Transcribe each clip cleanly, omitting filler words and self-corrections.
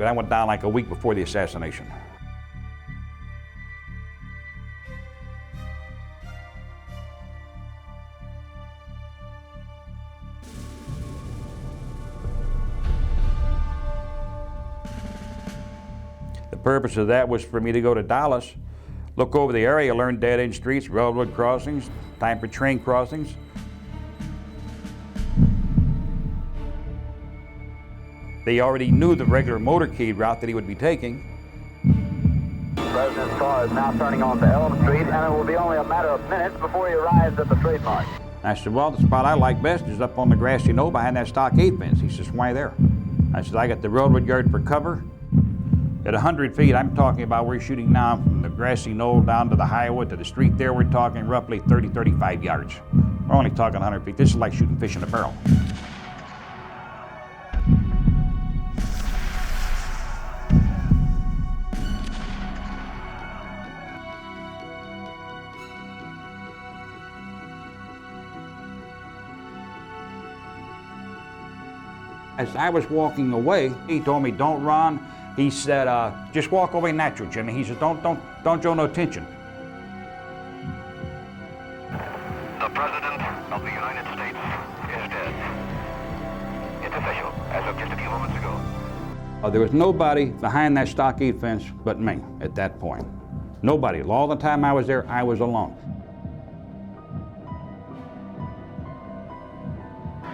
But I went down like a week before the assassination. The purpose of that was for me to go to Dallas, look over the area, learn dead-end streets, railroad crossings, time for train crossings. They already knew the regular motorcade route that he would be taking. The President's car is now turning onto Elm Street, and it will be only a matter of minutes before he arrives at the trademark. I said, well, the spot I like best is up on the grassy knoll behind that stockade fence. He says, why there? I said, I got the railroad yard for cover. At 100 feet, I'm talking about we're shooting now from the grassy knoll down to the highway to the street there. We're talking roughly 30, 35 yards. We're only talking 100 feet. This is like shooting fish in a barrel. As I was walking away, he told me, don't run. He said, just walk away natural, Jimmy. He said, don't show no attention. The President of the United States is dead. It's official, as of just a few moments ago. There was nobody behind that stockade fence but me at that point. Nobody. All the time I was there, I was alone.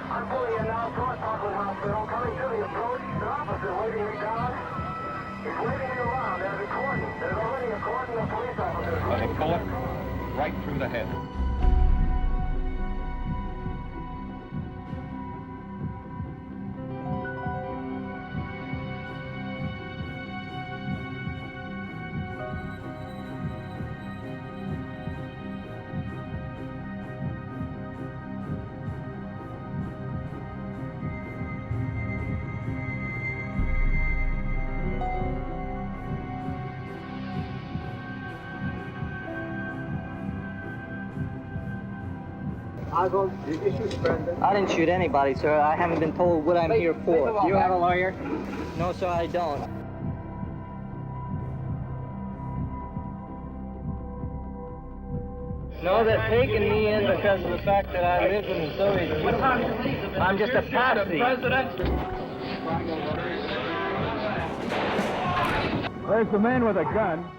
I'm pulling in now towards Parkland Hospital, coming to the approach. The officer waiting me down. He's waving me around. There's a cordon. There's already a cordon of police officers. But a bullet right through the head. I didn't shoot anybody, sir. I haven't been told what I'm here for. Do you have a lawyer? No, sir, I don't. No, they're taking me in because of the fact that I live in the Soviet Union. I'm just a patsy. There's the man with a gun.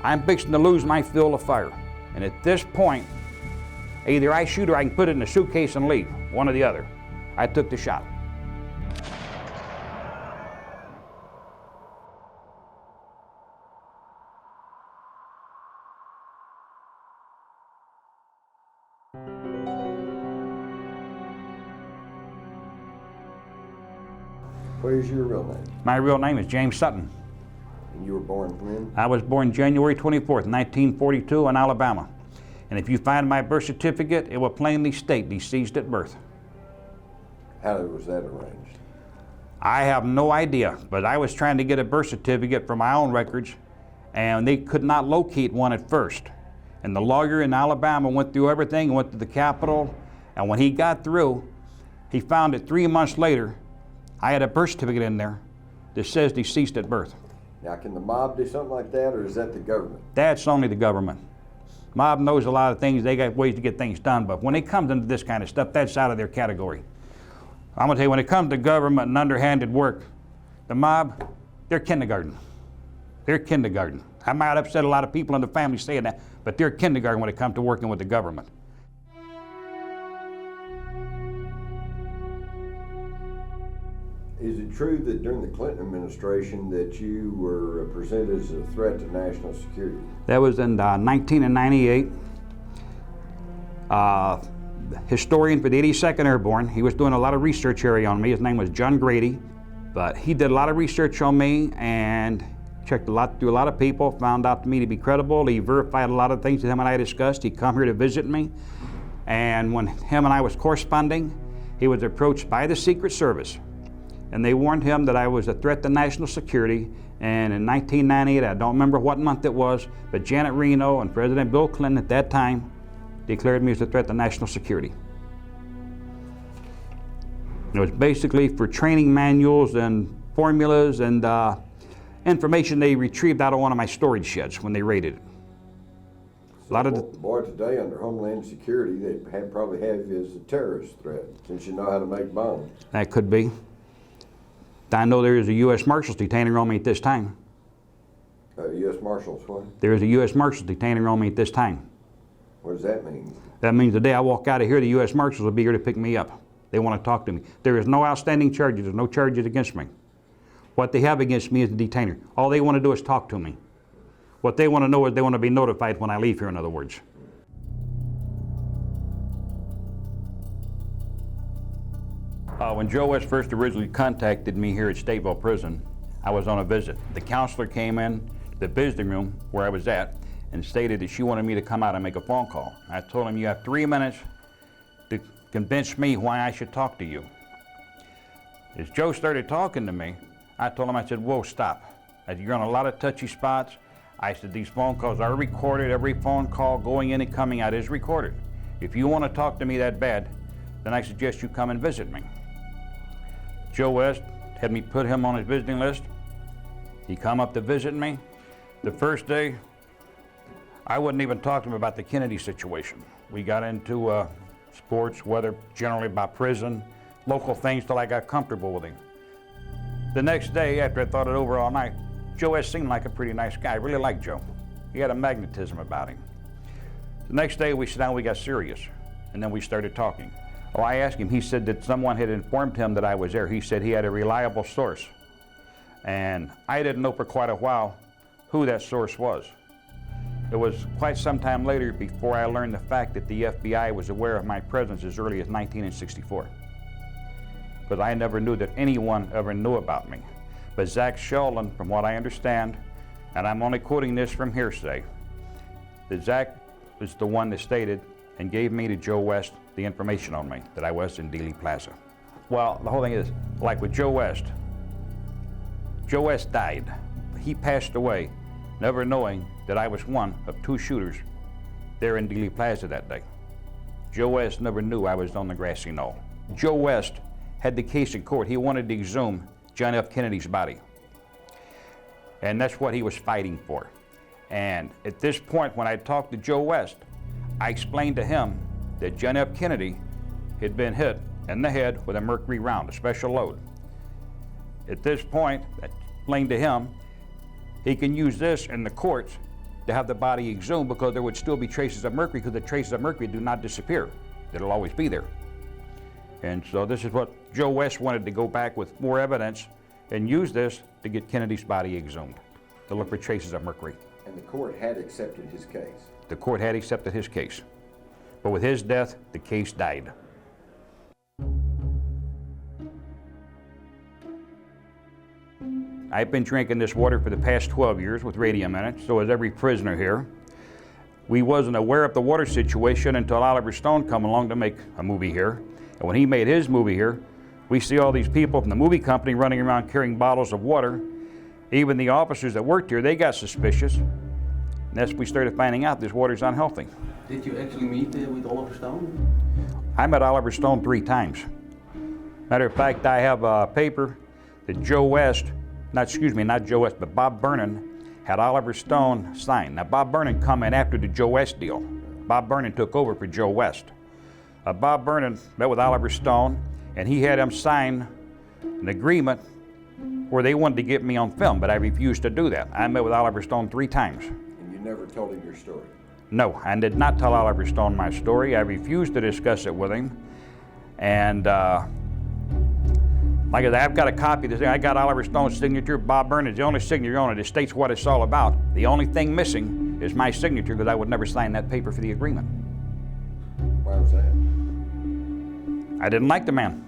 I'm fixing to lose my fill of fire. And at this point, either I shoot or I can put it in a suitcase and leave, one or the other. I took the shot. What is your real name? My real name is James Sutton. And you were born when? I was born January 24th, 1942 in Alabama. And if you find my birth certificate, it will plainly state deceased at birth. How was that arranged? I have no idea, but I was trying to get a birth certificate for my own records, and they could not locate one at first. And the lawyer in Alabama went through everything, went to the Capitol, and when he got through, he found that 3 months later, I had a birth certificate in there that says deceased at birth. Now, can the mob do something like that, or is that the government? That's only the government. Mob knows a lot of things, they got ways to get things done, but when it comes into this kind of stuff, that's out of their category. I'm gonna tell you, when it comes to government and underhanded work, the mob, they're kindergarten. They're kindergarten. I might upset a lot of people in the family saying that, but they're kindergarten when it comes to working with the government. Is it true that during the Clinton administration that you were presented as a threat to national security? That was in 1998. The historian for the 82nd Airborne, he was doing a lot of research area on me. His name was John Grady, but he did a lot of research on me and checked through a lot of people, found out me to be credible. He verified a lot of things that him and I discussed. He come here to visit me, and when him and I was corresponding, he was approached by the Secret Service, and they warned him that I was a threat to national security. And in 1998, I don't remember what month it was, but Janet Reno and President Bill Clinton at that time declared me as a threat to national security. It was basically for training manuals and formulas and information they retrieved out of one of my storage sheds when they raided it. Boy, today under Homeland Security, they probably have you as a terrorist threat, since you know how to make bombs. That could be. I know there is a U.S. Marshals detaining on me at this time. U.S. Marshals what? There is a U.S. Marshals detaining on me at this time. What does that mean? That means the day I walk out of here, the U.S. Marshals will be here to pick me up. They want to talk to me. There is no outstanding charges. There's no charges against me. What they have against me is the detainer. All they want to do is talk to me. What they want to know is they want to be notified when I leave here, in other words. When Joe West first originally contacted me here at Stateville Prison, I was on a visit. The counselor came in the visiting room where I was at and stated that she wanted me to come out and make a phone call. I told him, you have 3 minutes to convince me why I should talk to you. As Joe started talking to me, I told him, I said, whoa, stop. I said, you're on a lot of touchy spots. I said, these phone calls are recorded. Every phone call going in and coming out is recorded. If you want to talk to me that bad, then I suggest you come and visit me. Joe West had me put him on his visiting list. He come up to visit me. The first day, I wouldn't even talk to him about the Kennedy situation. We got into sports, weather, generally about prison, local things till I got comfortable with him. The next day, after I thought it over all night, Joe West seemed like a pretty nice guy. I really liked Joe. He had a magnetism about him. The next day we sat down, we got serious, and then we started talking. Oh, I asked him, he said that someone had informed him that I was there. He said he had a reliable source. And I didn't know for quite a while who that source was. It was quite some time later before I learned the fact that the FBI was aware of my presence as early as 1964. Because I never knew that anyone ever knew about me. But Zach Sheldon, from what I understand, and I'm only quoting this from hearsay, that Zach was the one that stated and gave me to Joe West the information on me, that I was in Dealey Plaza. Well, the whole thing is, like with Joe West died. He passed away never knowing that I was one of 2 shooters there in Dealey Plaza that day. Joe West never knew I was on the grassy knoll. Joe West had the case in court. He wanted to exhume John F. Kennedy's body. And that's what he was fighting for. And at this point, when I talked to Joe West, I explained to him that John F. Kennedy had been hit in the head with a mercury round, a special load. At this point, I explained to him, he can use this in the courts to have the body exhumed because there would still be traces of mercury, because the traces of mercury do not disappear. It'll always be there. And so this is what Joe West wanted to go back with more evidence and use this to get Kennedy's body exhumed, to look for traces of mercury. And the court had accepted his case? The court had accepted his case. But with his death, the case died. I've been drinking this water for the past 12 years with radium in it, so has every prisoner here. We wasn't aware of the water situation until Oliver Stone come along to make a movie here. And when he made his movie here, we see all these people from the movie company running around carrying bottles of water. Even the officers that worked here, they got suspicious. And that's when we started finding out this water's unhealthy. Did you actually meet with Oliver Stone? I met Oliver Stone 3 times. Matter of fact, I have a paper that Joe West, not Joe West, but Bob Vernon had Oliver Stone sign. Now, Bob Vernon come in after the Joe West deal. Bob Vernon took over for Joe West. Bob Vernon met with Oliver Stone, and he had him sign an agreement where they wanted to get me on film, but I refused to do that. I met with Oliver Stone 3 times. And you never told him your story? No, I did not tell Oliver Stone my story. I refused to discuss it with him. And like I said, I've got a copy of this. I got Oliver Stone's signature. Bob Burnett is the only signature on it. It states what it's all about. The only thing missing is my signature, because I would never sign that paper for the agreement. Why was that? I didn't like the man.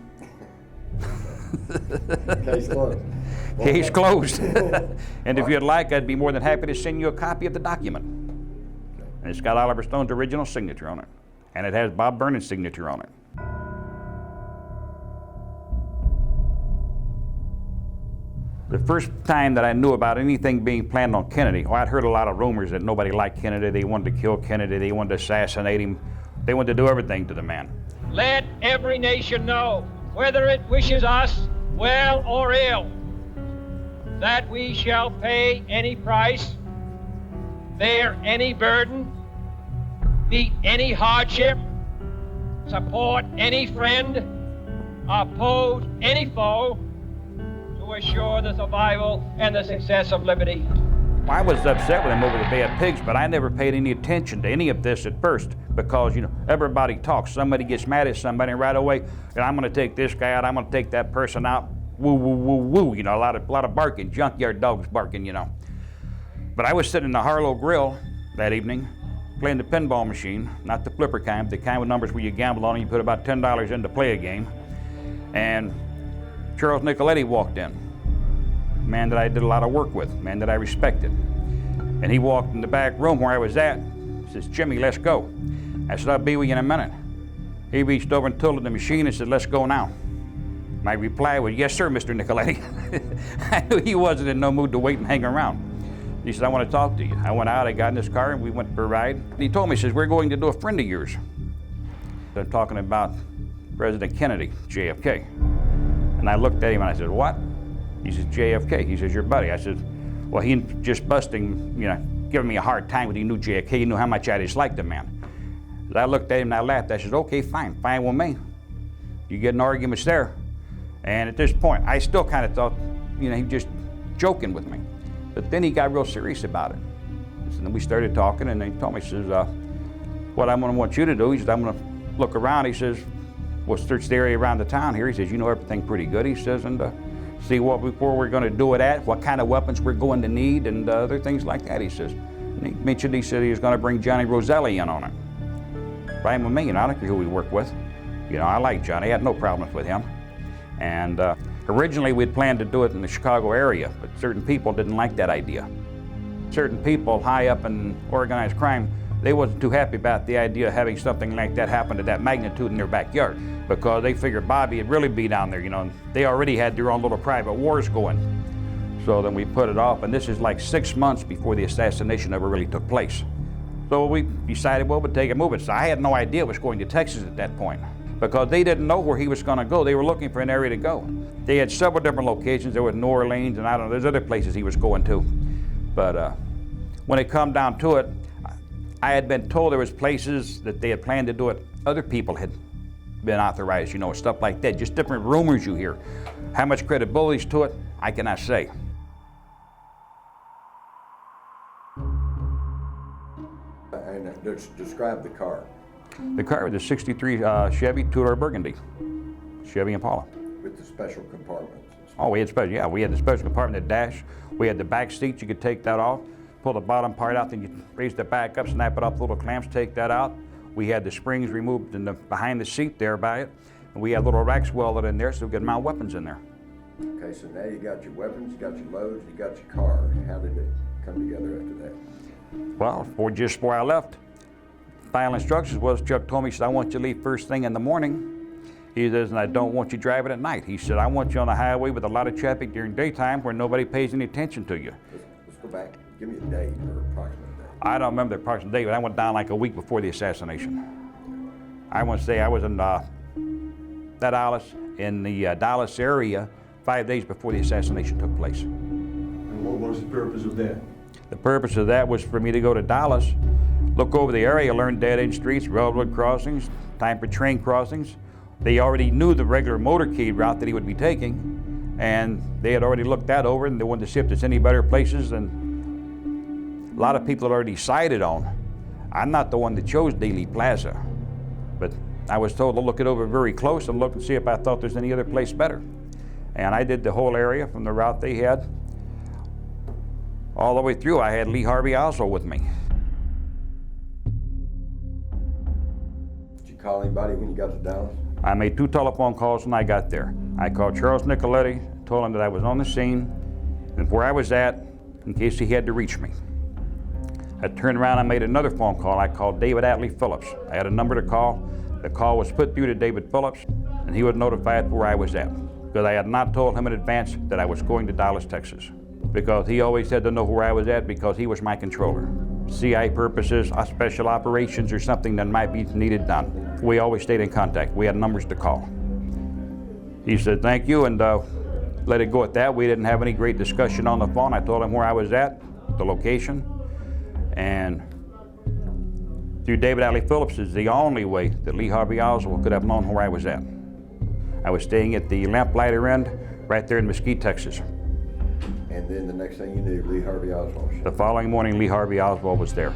Case closed. Case closed. And if you'd like, I'd be more than happy to send you a copy of the document. And it's got Oliver Stone's original signature on it. And it has Bob Burnett's signature on it. The first time that I knew about anything being planned on Kennedy, I'd heard a lot of rumors that nobody liked Kennedy. They wanted to kill Kennedy. They wanted to assassinate him. They wanted to do everything to the man. Let every nation know, whether it wishes us well or ill, that we shall pay any price, bear any burden, meet any hardship, support any friend, oppose any foe, to assure the survival and the success of liberty. I was upset with him over the Bay of Pigs, but I never paid any attention to any of this at first, because, you know, everybody talks. Somebody gets mad at somebody, and right away, and I'm going to take this guy out, I'm going to take that person out, woo, woo, woo, woo, you know, a lot of barking, junkyard dogs barking, you know. But I was sitting in the Harlow Grill that evening, playing the pinball machine, not the flipper kind, the kind with numbers where you gamble on and you put about $10 in to play a game. And Charles Nicoletti walked in, a man that I did a lot of work with, a man that I respected. And he walked in the back room where I was at. He says, "Jimmy, let's go." I said, "I'll be with you in a minute." He reached over and tilted the machine and said, "Let's go now." My reply was, "Yes, sir, Mr. Nicoletti." I knew he wasn't in no mood to wait and hang around. He said, "I want to talk to you." I went out, I got in his car, and we went for a ride. And he told me, he says, "We're going to do a friend of yours." I'm talking about President Kennedy, JFK. And I looked at him and I said, "What?" He says, "JFK." He says, "Your buddy." I said, "Well, he just busting, you know, giving me a hard time when he knew JFK. He knew how much I disliked the man." And I looked at him and I laughed. I said, "Okay, fine with me. You get in arguments there." And at this point, I still kind of thought, you know, he just joking with me. But then he got real serious about it. And then we started talking, and he told me, he says, "What I'm going to want you to do," he says, "I'm going to look around." He says, "We'll search the area around the town here." He says, "You know everything pretty good," he says, "and see where we're going to do it at, what kind of weapons we're going to need, and other things like that," he says. And he mentioned, he said he was going to bring Johnny Roselli in on it. Fine with me, and I don't care who we work with. You know, I like Johnny. I had no problems with him. And originally we'd planned to do it in the Chicago area, but certain people didn't like that idea. Certain people high up in organized crime, they wasn't too happy about the idea of having something like that happen to that magnitude in their backyard, because they figured Bobby would really be down there, you know, and they already had their own little private wars going. So then we put it off, and this is like 6 months before the assassination ever really took place. So we decided, well, we'd take it moving. So I had no idea it was going to Texas at that point, because they didn't know where he was going to go. They were looking for an area to go. They had several different locations. There was New Orleans, and I don't know, there's other places he was going to. But when it come down to it, I had been told there was places that they had planned to do it. Other people had been authorized, you know, stuff like that. Just different rumors you hear. How much credibility to it, I cannot say. And describe the car. The car was a '63 Chevy two-door Burgundy, Chevy Impala. With the special compartments. Oh, we had special, yeah, we had the special compartment, the dash. We had the back seats, you could take that off, pull the bottom part out, then you raise the back up, snap it off the little clamps, take that out. We had the springs removed in the, behind the seat there by it. And we had little racks welded in there so we could mount weapons in there. Okay, so now you got your weapons, you got your loads, you got your car. How did it come together after that? Well, just before I left, final instructions was, Chuck told me, he said, "I want you to leave first thing in the morning." He says, "And I don't want you driving at night." He said, "I want you on the highway with a lot of traffic during daytime where nobody pays any attention to you." Let's go back. Give me a date or approximate date. I don't remember the approximate date, but I went down like a week before the assassination. I want to say I was in the Dallas area 5 days before the assassination took place. And what was the purpose of that? The purpose of that was for me to go to Dallas, look over the area, learn dead-end streets, railroad crossings, time for train crossings. They already knew the regular motorcade route that he would be taking, and they had already looked that over, and they wanted to see if there's any better places, and a lot of people had already decided on. I'm not the one that chose Dealey Plaza, but I was told to look it over very close and look and see if I thought there's any other place better. And I did the whole area from the route they had. All the way through, I had Lee Harvey Oswald with me. Did you call anybody when you got to Dallas? I made 2 telephone calls when I got there. I called Charles Nicoletti, told him that I was on the scene and where I was at in case he had to reach me. I turned around and made another phone call. I called David Atlee Phillips. I had a number to call. The call was put through to David Phillips, and he was notified where I was at, because I had not told him in advance that I was going to Dallas, Texas, because he always had to know where I was at because he was my controller. CIA purposes, special operations, or something that might be needed done. We always stayed in contact. We had numbers to call. He said, thank you, and let it go at that. We didn't have any great discussion on the phone. I told him where I was at, the location, and through David Atlee Phillips is the only way that Lee Harvey Oswald could have known where I was at. I was staying at the Lamplighter Inn right there in Mesquite, Texas. And then the next thing you knew, Lee Harvey Oswald showed The up. following morning, Lee Harvey Oswald was there.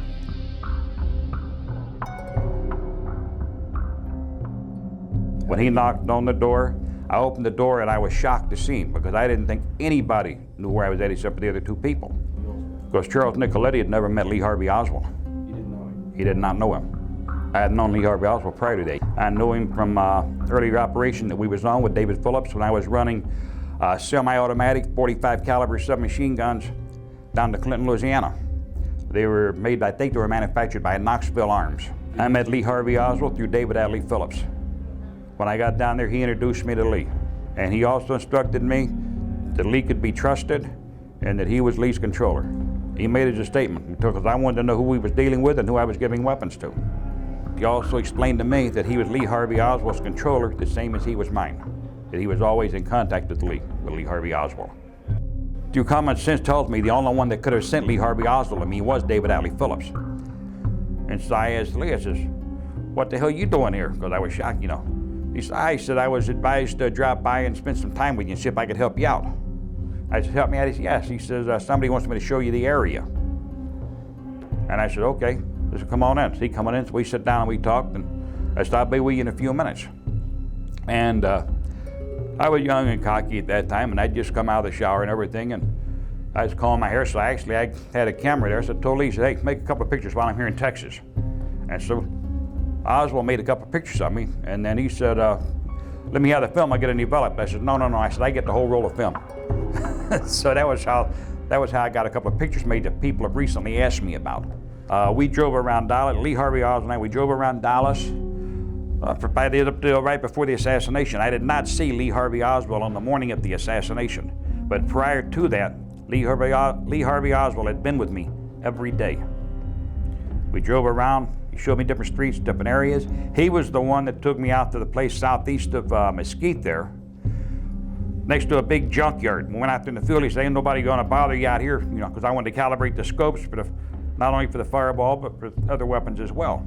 When he knocked on the door, I opened the door and I was shocked to see him because I didn't think anybody knew where I was at except for the other 2 people. Because Charles Nicoletti had never met Lee Harvey Oswald. You didn't know him? He did not know him. I had known Lee Harvey Oswald prior to that. I knew him from earlier operation that we was on with David Phillips when I was running semi-automatic 45 caliber submachine guns down to Clinton, Louisiana. They were made, I think they were manufactured by Knoxville Arms. I met Lee Harvey Oswald through David Atlee Phillips. When I got down there, he introduced me to Lee. And he also instructed me that Lee could be trusted and that he was Lee's controller. He made it a statement because I wanted to know who he was dealing with and who I was giving weapons to. He also explained to me that he was Lee Harvey Oswald's controller, the same as he was mine. That he was always in contact with Lee Harvey Oswald. Through common sense tells me the only one that could have sent Lee Harvey Oswald to me was David Atlee Phillips. And so I asked Lee, I says, what the hell are you doing here? Because I was shocked, you know. He said, I was advised to drop by and spend some time with you and see if I could help you out. I said, help me out? He said, yes. He says, somebody wants me to show you the area. And I said, okay, just come on in. So he come on in, so we sat down and we talked, and I said, I'll be with you in a few minutes. And I was young and cocky at that time, and I'd just come out of the shower and everything, and I was combing my hair, so I had a camera there, so I told Lee, hey, make a couple of pictures while I'm here in Texas. And so Oswald made a couple of pictures of me, and then he said, let me have the film, I'll get it developed. I said, no. I said, I get the whole roll of film. So that was how I got a couple of pictures made that people have recently asked me about. We drove around Dallas, Lee Harvey Oswald and I, we drove around Dallas right before the assassination. I did not see Lee Harvey Oswald on the morning of the assassination, but prior to that, Lee Harvey Oswald had been with me every day. We drove around, he showed me different streets, different areas. He was the one that took me out to the place southeast of Mesquite there, next to a big junkyard. We went out there in the field, he said, ain't nobody gonna bother you out here, you know, because I wanted to calibrate the scopes for not only for the fireball, but for other weapons as well.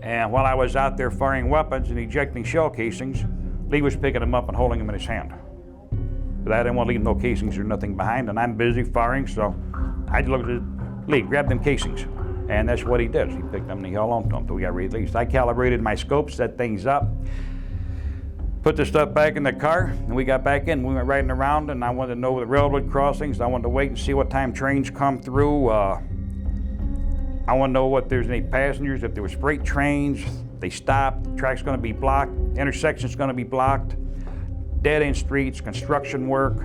And while I was out there firing weapons and ejecting shell casings, Lee was picking them up and holding them in his hand. But I didn't want to leave no casings or nothing behind, and I'm busy firing, so I looked at Lee, grab them casings. And that's what he did. He picked them and he held on to them until we got released. I calibrated my scopes, set things up, put the stuff back in the car, and we got back in. We went riding around, and I wanted to know the railroad crossings. I wanted to wait and see what time trains come through. I want to know if there's any passengers, if there was freight trains, they stopped, the track's going to be blocked, intersection's going to be blocked, dead-end streets, construction work,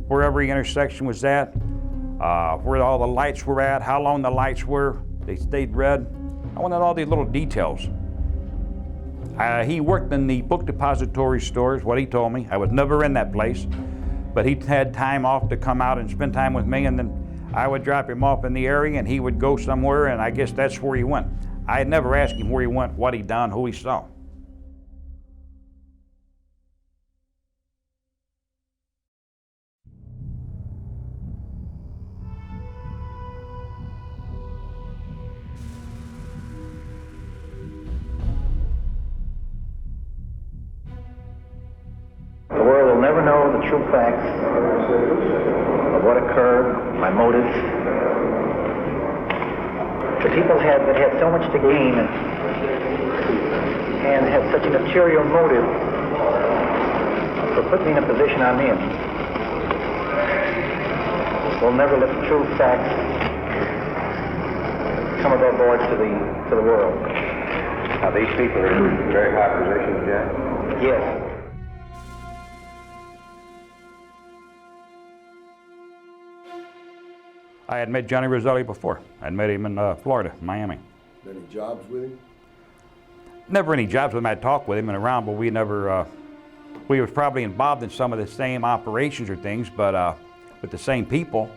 where every intersection was at, where all the lights were at, how long the lights were, they stayed red. I wanted all these little details. He worked in the book depository stores, what he told me. I was never in that place, but he had time off to come out and spend time with me, and then I would drop him off in the area and he would go somewhere, and I guess that's where he went. I had never asked him where he went, what he done, who he saw. The world will never know true facts of what occurred, my motives. The people that had so much to gain and had such an ulterior motive for putting me in a position I'm in will never let the true facts come above board to the world. Now, these people are in very high positions, Jack? Yes. I had met Johnny Roselli before. I'd met him in Florida, Miami. Any jobs with him? Never any jobs with him. I'd talk with him and around, but we never, we was probably involved in some of the same operations or things, but with the same people,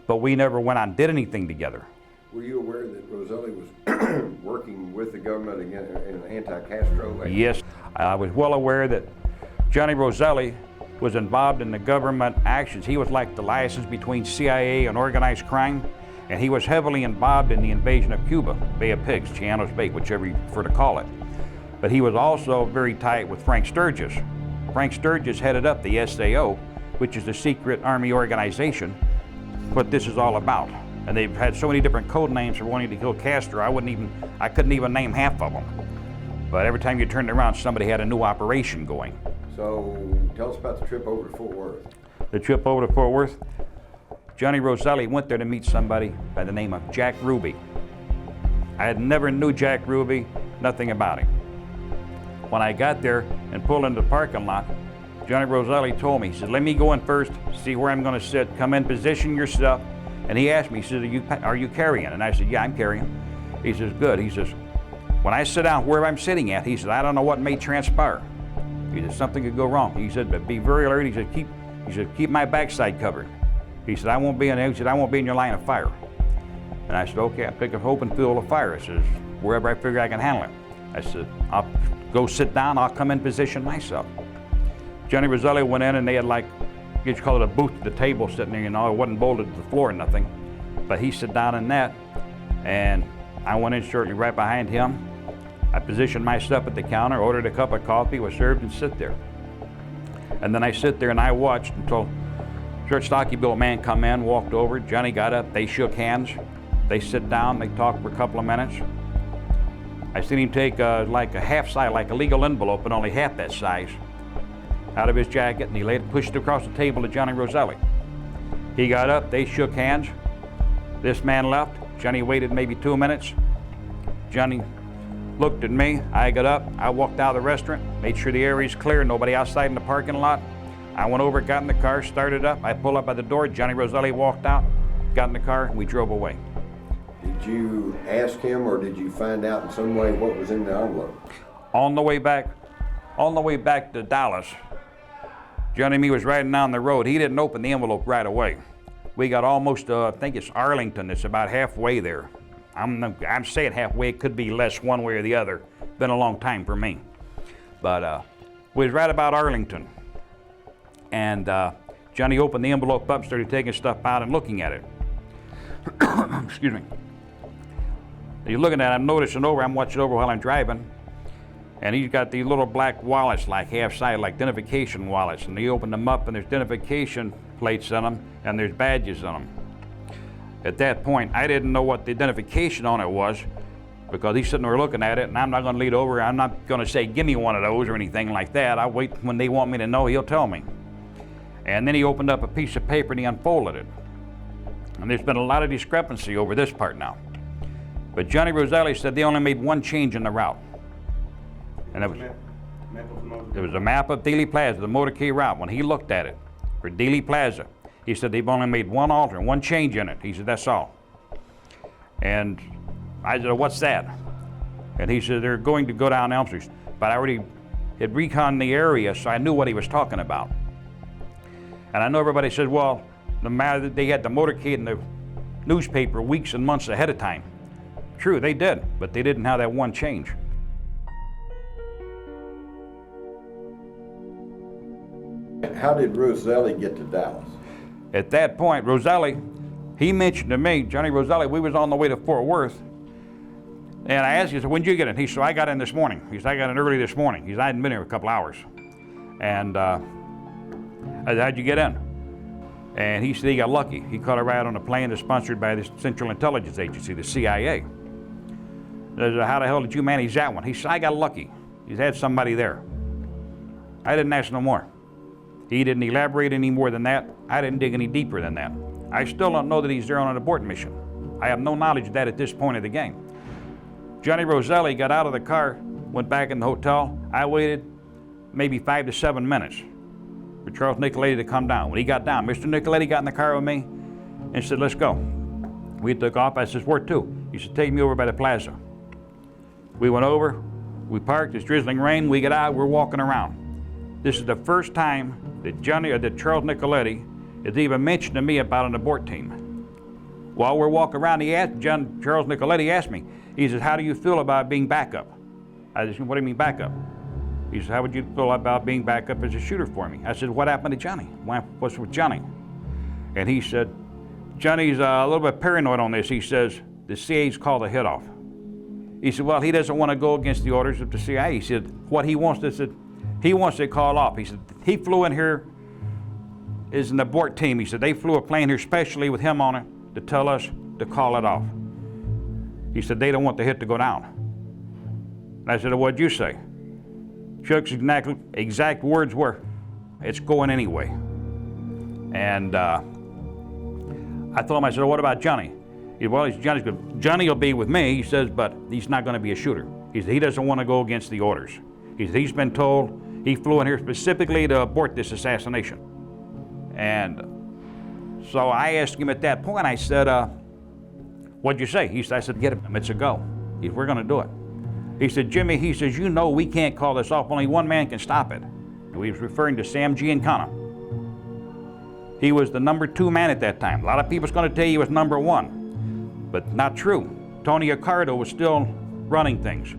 but we never went out and did anything together. Were you aware that Roselli was working with the government again in an anti-Castro? Yes, I was well aware that Johnny Roselli was involved in the government actions. He was like the liaison between CIA and organized crime, and he was heavily involved in the invasion of Cuba, Bay of Pigs, Chianos Bay, whichever you prefer to call it. But he was also very tight with Frank Sturgis. Frank Sturgis headed up the SAO, which is the secret army organization, what this is all about. And they've had so many different code names for wanting to kill Castro, I couldn't even name half of them. But every time you turned around, somebody had a new operation going. So tell us about the trip over to Fort Worth. The trip over to Fort Worth, Johnny Roselli went there to meet somebody by the name of Jack Ruby. I had never knew Jack Ruby, nothing about him. When I got there and pulled into the parking lot, Johnny Roselli told me, he said, let me go in first, see where I'm going to sit, come in, position your stuff. And he asked me, he said, are you carrying? And I said, yeah, I'm carrying. He says, good. He says, when I sit down where I'm sitting at, he said, I don't know what may transpire. He said, something could go wrong. He said, but be very alert. He said, keep my backside covered. He said, I won't be in your line of fire. And I said, okay, I pick up open field of fire. I says, wherever I figure I can handle it. I said, I'll go sit down, I'll come in position myself. Johnny Roselli went in and they had like, you could call it a booth at the table sitting there, you know, it wasn't bolted to the floor or nothing. But he sat down in that, and I went in shortly right behind him. I positioned myself at the counter, ordered a cup of coffee, was served, and sit there. And then I sit there and I watched until a short, stocky-built man come in, walked over, Johnny got up, they shook hands, they sit down, they talked for a couple of minutes. I seen him take like a half size, like a legal envelope, but only half that size, out of his jacket, and he pushed it across the table to Johnny Roselli. He got up, they shook hands, this man left, Johnny waited maybe 2 minutes. Johnny looked at me, I got up, I walked out of the restaurant, made sure the area's clear, nobody outside in the parking lot. I went over, got in the car, started up, I pulled up by the door, Johnny Roselli walked out, got in the car, and we drove away. Did you ask him, or did you find out in some way what was in the envelope? On the way back to Dallas, Johnny and me was riding down the road. He didn't open the envelope right away. We got almost, I think it's Arlington. It's about halfway there. I'm saying halfway. It could be less one way or the other. Been a long time for me. But we was right about Arlington. And Johnny opened the envelope up, started taking stuff out and looking at it. Excuse me. He's looking at it, I'm noticing over, I'm watching over while I'm driving. And he's got these little black wallets, like half-sided, like identification wallets. And he opened them up, and there's identification plates on them, and there's badges on them. At that point, I didn't know what the identification on it was, because he's sitting there looking at it, and I'm not going to lead over. I'm not going to say, give me one of those or anything like that. I'll wait when they want me to know, he'll tell me. And then he opened up a piece of paper, and he unfolded it. And there's been a lot of discrepancy over this part now. But Johnny Roselli said they only made one change in the route. And it was a map of Dealey Plaza, the motorcade route. When he looked at it for Dealey Plaza, he said they've only made one alter, one change in it. He said, that's all. And I said, what's that? And he said, they're going to go down Elm Street. But I already had reconned the area, so I knew what he was talking about. And I know everybody said, well, they had the motorcade in the newspaper weeks and months ahead of time. True, they did, but they didn't have that one change. How did Roselli get to Dallas? At that point, Roselli, he mentioned to me, Johnny Roselli, we was on the way to Fort Worth, and I asked him, when did you get in? He said, I got in this morning. He said, I got in early this morning. He said, I hadn't been here a couple hours. And I said, how'd you get in? And he said he got lucky. He caught a ride on a plane that's sponsored by the Central Intelligence Agency, the CIA. I said, how the hell did you manage that one? He said, I got lucky. He's had somebody there. I didn't ask no more. He didn't elaborate any more than that. I didn't dig any deeper than that. I still don't know that he's there on an abort mission. I have no knowledge of that at this point of the game. Johnny Roselli got out of the car, went back in the hotel. I waited maybe 5 to 7 minutes for Charles Nicoletti to come down. When he got down, Mr. Nicoletti got in the car with me and said, let's go. We took off. I said, where to? He said, take me over by the plaza. We went over, we parked, it's drizzling rain, we get out, we're walking around. This is the first time that Charles Nicoletti has even mentioned to me about an abort team. While we're walking around, Charles Nicoletti asked me, he says, how do you feel about being backup? I said, what do you mean backup? He said, how would you feel about being backup as a shooter for me? I said, what happened to Johnny? What's with Johnny? And he said, Johnny's a little bit paranoid on this. He says, the CIA's called the hit off. He said, well, he doesn't want to go against the orders of the CIA. He said, what he wants to call off. He said, he flew in here as an abort team. He said, they flew a plane here specially with him on it to tell us to call it off. He said, they don't want the hit to go down. And I said, well, what'd you say? Chuck's exact words were, it's going anyway. And I told him, I said, well, what about Johnny? He said, well, Johnny's good. Johnny will be with me, he says, but he's not going to be a shooter. He said, he doesn't want to go against the orders. He said, he's been told he flew in here specifically to abort this assassination. And so I asked him at that point, I said, what'd you say? He said, I said, get him, it's a go. He said, we're going to do it. He said, Jimmy, he says, you know we can't call this off. Only one man can stop it. He was referring to Sam Giancana. He was the number 2 man at that time. A lot of people's going to tell you he was number 1, but not true. Tony Accardo was still running things.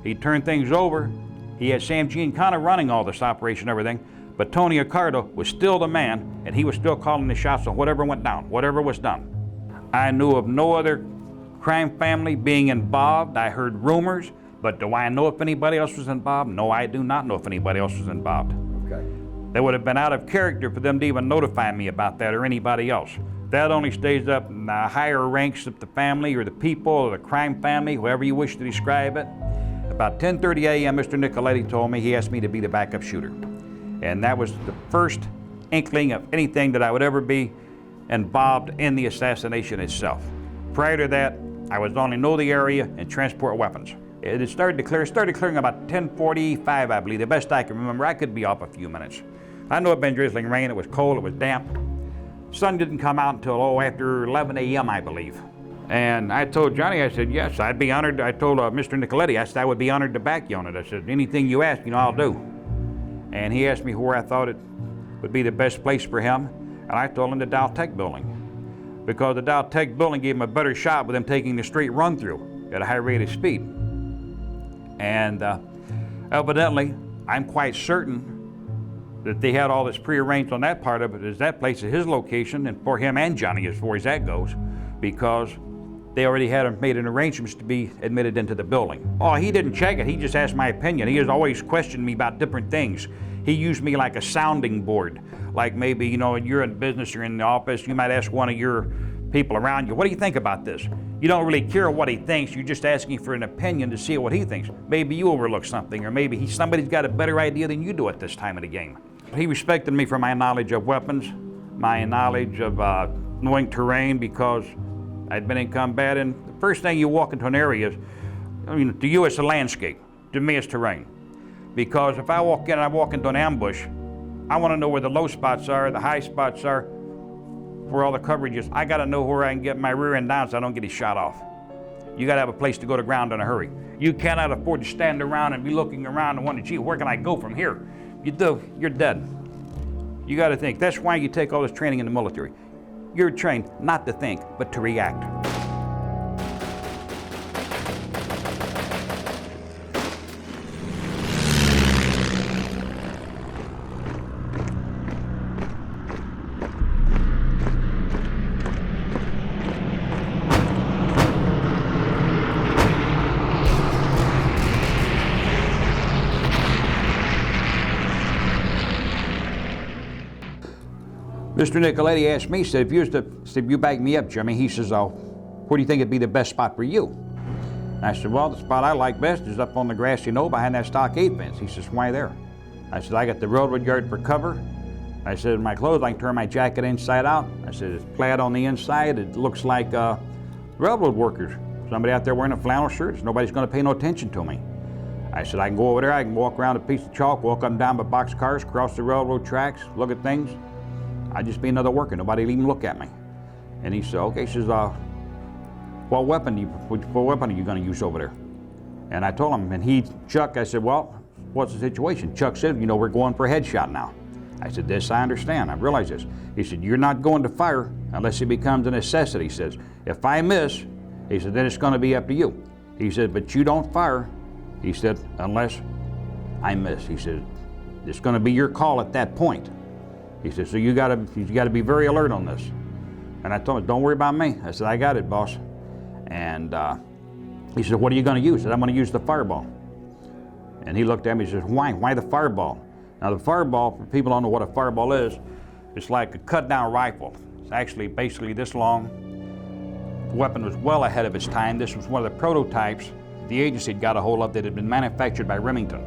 He turned things over. He had Sam Giancana running all this operation and everything, but Tony Accardo was still the man, and he was still calling the shots on whatever went down, whatever was done. I knew of no other crime family being involved. I heard rumors, but do I know if anybody else was involved? No, I do not know if anybody else was involved. Okay. That would have been out of character for them to even notify me about that or anybody else. That only stays up in the higher ranks of the family or the people or the crime family, whoever you wish to describe it. About 10:30 a.m., Mr. Nicoletti told me he asked me to be the backup shooter. And that was the first inkling of anything that I would ever be involved in the assassination itself. Prior to that, I was only know the area and transport weapons. It started clearing about 10:45, I believe, the best I can remember. I could be off a few minutes. I know it had been drizzling rain, it was cold, it was damp. Sun didn't come out until after 11 a.m., I believe. And I told Johnny, I said, yes, I'd be honored. I told Mr. Nicoletti, I said, I would be honored to back you on it. I said, anything you ask, I'll do. And he asked me where I thought it would be the best place for him. And I told him the Dow Tech building, because the Dow Tech building gave him a better shot with him taking the straight run through at a high rate of speed. And evidently, I'm quite certain that they had all this prearranged on that part of it, as that place is his location, and for him and Johnny as far as that goes, because they already had made an arrangements to be admitted into the building. Oh, he didn't check it, he just asked my opinion. He has always questioned me about different things. He used me like a sounding board. Like maybe, you're in business, you're in the office, you might ask one of your people around you, what do you think about this? You don't really care what he thinks, you're just asking for an opinion to see what he thinks. Maybe you overlook something, or maybe somebody's got a better idea than you do at this time of the game. He respected me for my knowledge of weapons, my knowledge of knowing terrain, because I'd been in combat, and the first thing you walk into an area is, to you it's a landscape, to me it's terrain. Because if I walk in and I walk into an ambush, I want to know where the low spots are, the high spots are, where all the coverage is. I got to know where I can get my rear end down so I don't get shot off. You got to have a place to go to ground in a hurry. You cannot afford to stand around and be looking around and wondering, gee, where can I go from here? You do, you're dead. You got to think. That's why you take all this training in the military. You're trained not to think, but to react. Mr. Nicoletti asked me, he said, if you back me up, Jimmy, he says, where do you think would be the best spot for you? And I said, well, the spot I like best is up on the grassy knoll behind that stockade fence. He says, why there? I said, I got the railroad yard for cover. I said, in my clothes, I can turn my jacket inside out. I said, it's plaid on the inside. It looks like railroad workers. Somebody out there wearing a flannel shirt. Nobody's going to pay no attention to me. I said, I can go over there. I can walk around a piece of chalk, walk up and down by boxcars, cross the railroad tracks, look at things. I'd just be another worker. Nobody'd even look at me. And he said, okay. He says, what weapon are you going to use over there? And I told him, Chuck, I said, well, what's the situation? Chuck said, we're going for a headshot now. I said, this I understand. I realize this. He said, you're not going to fire unless it becomes a necessity. He says, if I miss, he said, then it's going to be up to you. He said, but you don't fire. He said, unless I miss. He said, it's going to be your call at that point. He said, so you got to be very alert on this. And I told him, don't worry about me. I said, I got it, boss. And he said, what are you going to use? I said, I'm going to use the fireball. And he looked at me and says, why? Why the fireball? Now the fireball, for people who don't know what a fireball is, it's like a cut-down rifle. It's actually basically this long. The weapon was well ahead of its time. This was one of the prototypes the agency had got a hold of that had been manufactured by Remington.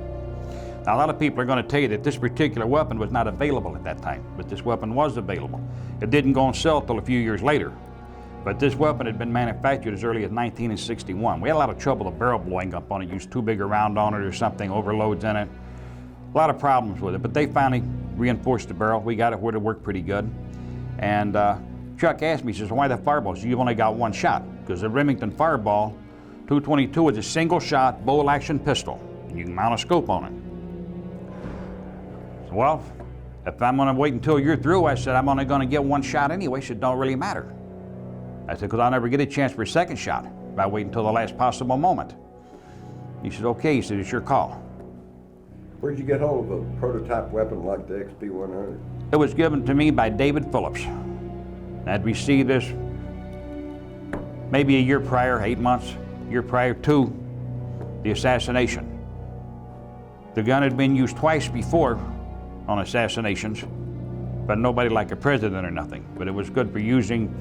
Now a lot of people are going to tell you that this particular weapon was not available at that time, but this weapon was available. It didn't go on sale until a few years later. But this weapon had been manufactured as early as 1961. We had a lot of trouble with barrel blowing up on it, used too big a round on it or something, overloads in it. A lot of problems with it, but they finally reinforced the barrel. We got it where it worked pretty good. And Chuck asked me, he says, why the fireball? He said, you've only got one shot, because the Remington Fireball 222 is a single shot bolt action pistol. And you can mount a scope on it. So, well, if I'm gonna wait until you're through, I said, I'm only gonna get one shot anyway, so it don't really matter. I said, because I'll never get a chance for a second shot if I wait until the last possible moment. He said, okay. He said, it's your call. Where'd you get hold of a prototype weapon like the XP-100? It was given to me by David Phillips. I'd received this maybe a year prior, 8 months, year prior to the assassination. The gun had been used twice before on assassinations, but nobody like a president or nothing. But it was good for using.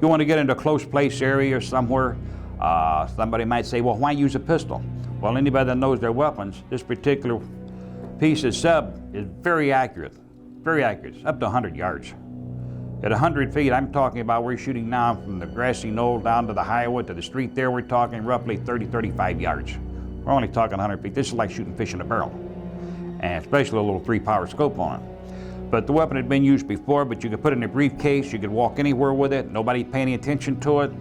You want to get into a close place area or somewhere, somebody might say, well, why use a pistol? Well, anybody that knows their weapons, this particular piece of sub is very accurate, it's up to 100 yards. At 100 feet, I'm talking about we're shooting now from the grassy knoll down to the highway to the street there, we're talking roughly 30, 35 yards. We're only talking 100 feet. This is like shooting fish in a barrel, and especially a little 3-power scope on it. But the weapon had been used before, but you could put it in a briefcase, you could walk anywhere with it, nobody pay any attention to it.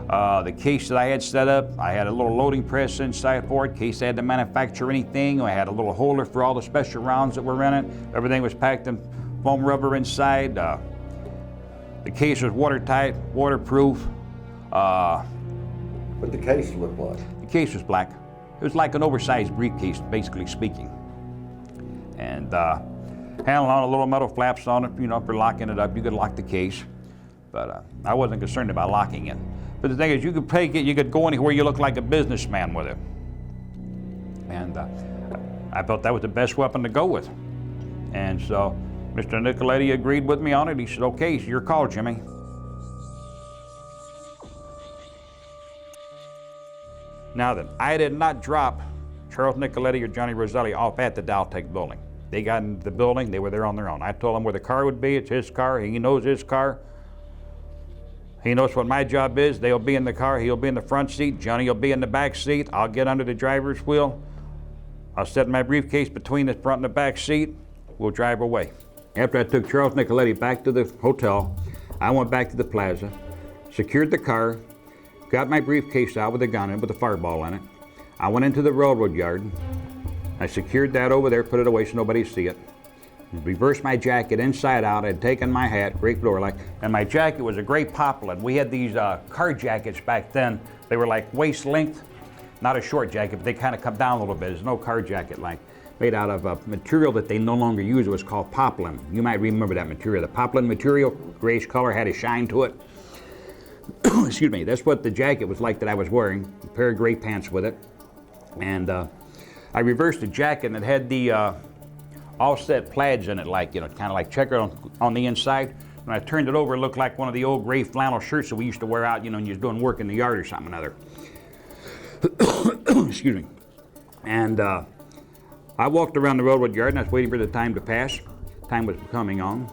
The case that I had set up, I had a little loading press inside for it, in case I had to manufacture anything. I had a little holder for all the special rounds that were in it. Everything was packed in foam rubber inside. The case was watertight, waterproof. What'd the case look like? The case was black. It was like an oversized briefcase, basically speaking. And handle on a little metal flaps on it, for locking it up. You could lock the case, but I wasn't concerned about locking it. But the thing is, you could take it, you could go anywhere you look like a businessman with it. And I felt that was the best weapon to go with. And so Mr. Nicoletti agreed with me on it. He said, okay, it's your call, Jimmy. Now then, I did not drop Charles Nicoletti or Johnny Roselli off at the Dowtech building. They got into the building, they were there on their own. I told him where the car would be, it's his car, he knows his car. He knows what my job is. They'll be in the car, he'll be in the front seat, Johnny will be in the back seat, I'll get under the driver's wheel. I'll set my briefcase between the front and the back seat, we'll drive away. After I took Charles Nicoletti back to the hotel, I went back to the plaza, secured the car, got my briefcase out with a gun in it, with a fireball in it. I went into the railroad yard. I secured that over there, put it away so nobody would see it. Reversed my jacket inside out. I'd taken my hat, great floor like, and my jacket was a gray poplin. We had these car jackets back then. They were like waist length, not a short jacket, but they kind of come down a little bit. There's no car jacket like, made out of a material that they no longer use. It was called poplin. You might remember that material. The poplin material, grayish color, had a shine to it. Excuse me, that's what the jacket was like that I was wearing, a pair of gray pants with it. And I reversed the jacket and it had the offset plaids in it, like, you know, kind of like checkered on the inside. When I turned it over, it looked like one of the old gray flannel shirts that we used to wear out, you know, when you was doing work in the yard or something or other. Excuse me. And I walked around the railroad yard and I was waiting for the time to pass. Time was coming on.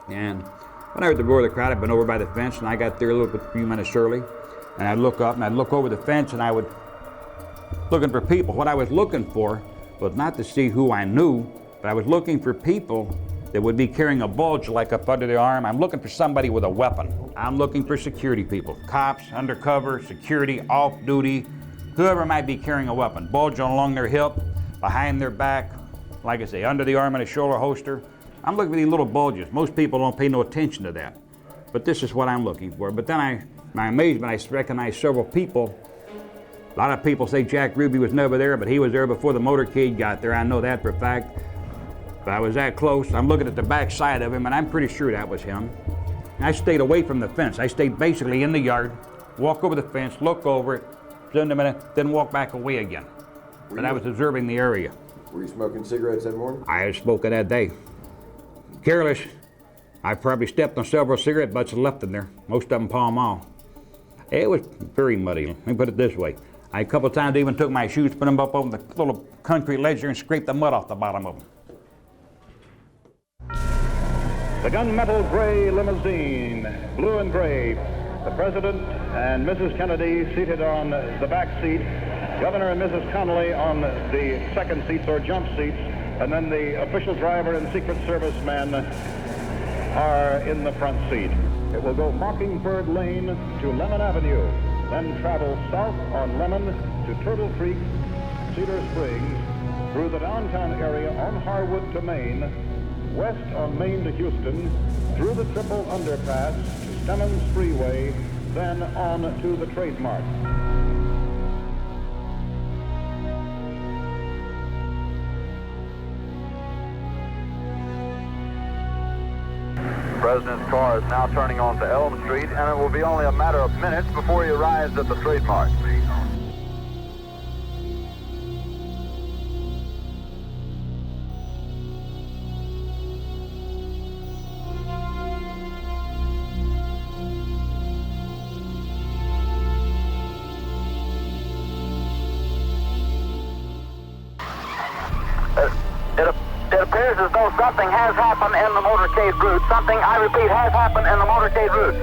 And when I heard the roar of the crowd, I'd been over by the fence, and I got there a few minutes early. And I'd look up and I'd look over the fence, and I would looking for people. What I was looking for was not to see who I knew, but I was looking for people that would be carrying a bulge like up under their arm. I'm looking for somebody with a weapon. I'm looking for security people, cops, undercover, security, off-duty, whoever might be carrying a weapon. Bulge along their hip, behind their back, like I say, under the arm and a shoulder holster. I'm looking for these little bulges. Most people don't pay no attention to that, but this is what I'm looking for. But then my amazement, I recognized several people. A lot of people say Jack Ruby was never there, but he was there before the motorcade got there. I know that for a fact. But I was that close. I'm looking at the back side of him, and I'm pretty sure that was him. And I stayed away from the fence. I stayed basically in the yard, walk over the fence, look over it, spend a minute, then walk back away again. But I was observing the area. Were you smoking cigarettes that morning? I had smoking that day. Careless. I probably stepped on several cigarette butts and left them there. Most of them Pall Mall. It was very muddy. Let me put it this way. I a couple of times even took my shoes, put them up on the little concrete ledge there and scraped the mud off the bottom of them. The gunmetal gray limousine, blue and gray. The President and Mrs. Kennedy seated on the back seat. Governor and Mrs. Connolly on the second seats or jump seats. And then the official driver and Secret Service men are in the front seat. It will go Mockingbird Lane to Lemon Avenue, then travel south on Lemon to Turtle Creek, Cedar Springs, through the downtown area on Harwood to Maine, west on Maine to Houston, through the Triple Underpass to Stemmons Freeway, then on to the Trademark. The President's car is now turning onto Elm Street, and it will be only a matter of minutes before he arrives at the Trademark. It appears as though something has happened in the motorcade route. Something, I repeat, has happened in the motorcade route.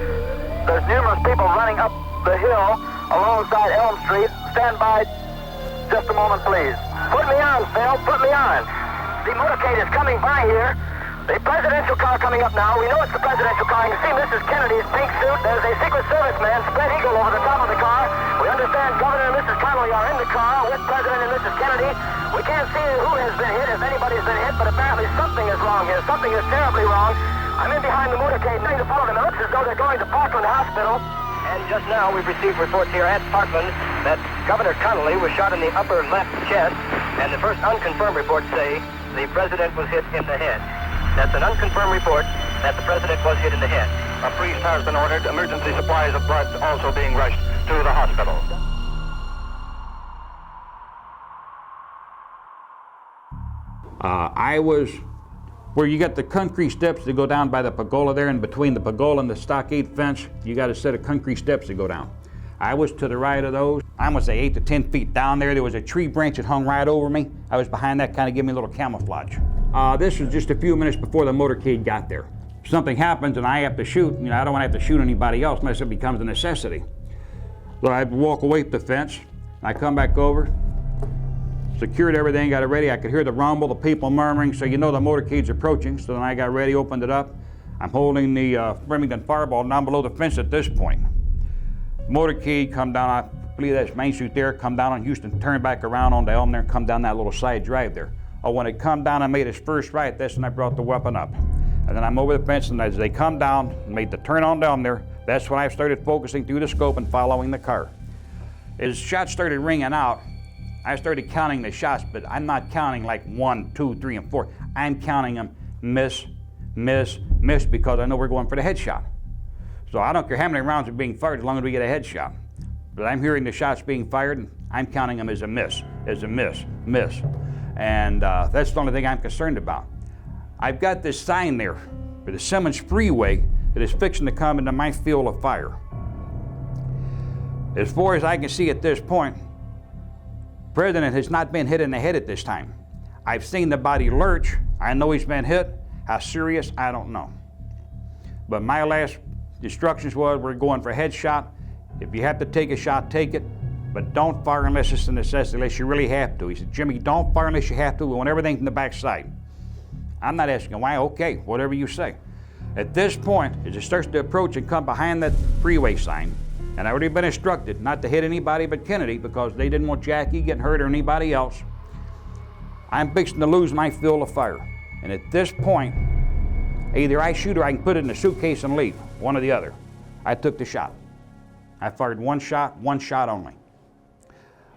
There's numerous people running up the hill alongside Elm Street. Stand by just a moment, please. Put me on, Phil. Put me on. The motorcade is coming by here. The presidential car coming up now. We know it's the presidential car. You can see Mrs. Kennedy's pink suit. There's a Secret Service man, spread eagle, over the top of the car. We understand Governor and Mrs. Connolly are in the car with President and Mrs. Kennedy. We can't see who has been hit, if anybody's been hit, but apparently something is wrong here. Something is terribly wrong. I'm in behind the motorcade, trying to follow them. It looks as though they're going to Parkland Hospital. And just now we've received reports here at Parkland that Governor Connolly was shot in the upper left chest, and the first unconfirmed reports say the president was hit in the head. That's an unconfirmed report that the president was hit in the head. A priest has been ordered. Emergency supplies of blood also being rushed to the hospital. I was where you got the concrete steps that go down by the pergola there, and between the pergola and the stockade fence, you got a set of concrete steps that go down. I was to the right of those. I'm gonna say 8 to 10 feet down there. There was a tree branch that hung right over me. I was behind that, kind of gave me a little camouflage. This was just a few minutes before the motorcade got there. Something happens and I have to shoot. You know, I don't want to have to shoot anybody else unless it becomes a necessity. So I walk away from the fence, and I come back over, secured everything, got it ready. I could hear the rumble, the people murmuring, so you know the motorcade's approaching. So then I got ready, opened it up. I'm holding the Remington fireball down below the fence at this point. Motorcade come down, I believe that's Main Street there, come down on Houston, turn back around onto Elm there, and come down that little side drive there. Oh, when it come down and made its first right, that's when I brought the weapon up. And then I'm over the fence, and as they come down, made the turn on down there, that's when I started focusing through the scope and following the car. As shots started ringing out, I started counting the shots, but I'm not counting like 1, 2, 3, and 4. I'm counting them miss, miss, miss, because I know we're going for the headshot. So I don't care how many rounds are being fired as long as we get a headshot. But I'm hearing the shots being fired, and I'm counting them as a miss, miss. And that's the only thing I'm concerned about. I've got this sign there for the Simmons Freeway that is fixing to come into my field of fire. As far as I can see at this point, the president has not been hit in the head at this time. I've seen the body lurch. I know he's been hit. How serious, I don't know. But my last instructions was we're going for a headshot. If you have to take a shot, take it. But don't fire unless it's a necessity, unless you really have to. He said, Jimmy, don't fire unless you have to. We want everything from the backside. I'm not asking why. Okay, whatever you say. At this point, as it starts to approach and come behind that freeway sign, and I've already been instructed not to hit anybody but Kennedy because they didn't want Jackie getting hurt or anybody else, I'm fixing to lose my field of fire. And at this point, either I shoot or I can put it in a suitcase and leave, one or the other. I took the shot. I fired one shot only.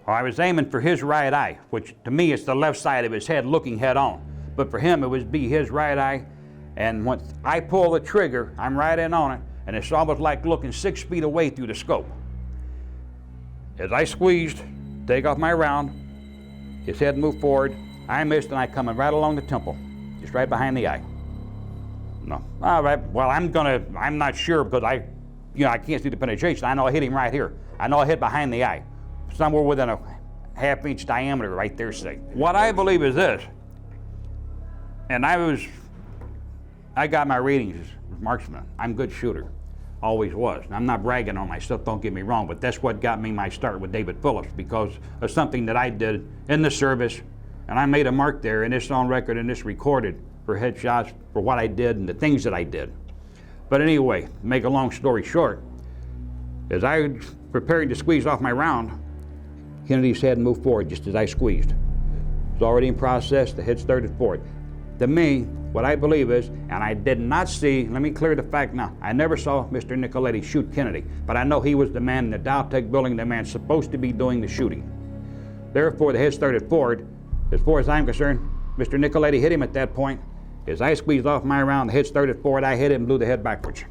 Well, I was aiming for his right eye, which to me is the left side of his head looking head on. But for him, it would be his right eye. And once I pull the trigger, I'm right in on it, and it's almost like looking 6 feet away through the scope. As I squeezed, take off my round, his head moved forward, I missed, and I coming right along the temple, just right behind the eye. No, all right, well, I'm not sure because I can't see the penetration. I know I hit him right here. I know I hit behind the eye, somewhere within a half-inch diameter right there, say. What I believe is this, and I got my ratings as marksman. I'm a good shooter, always was. And I'm not bragging on myself, don't get me wrong, but that's what got me my start with David Phillips because of something that I did in the service, and I made a mark there, and it's on record and it's recorded for headshots for what I did and the things that I did. But anyway, to make a long story short, as I was preparing to squeeze off my round, Kennedy's head moved forward just as I squeezed. It was already in process, the head started forward. To me, what I believe is, and I did not see, let me clear the fact now, I never saw Mr. Nicoletti shoot Kennedy, but I know he was the man in the Dow Tech building, the man supposed to be doing the shooting. Therefore, the head started forward. As far as I'm concerned, Mr. Nicoletti hit him at that point. As I squeezed off my round, the head started forward, I hit him and blew the head backwards.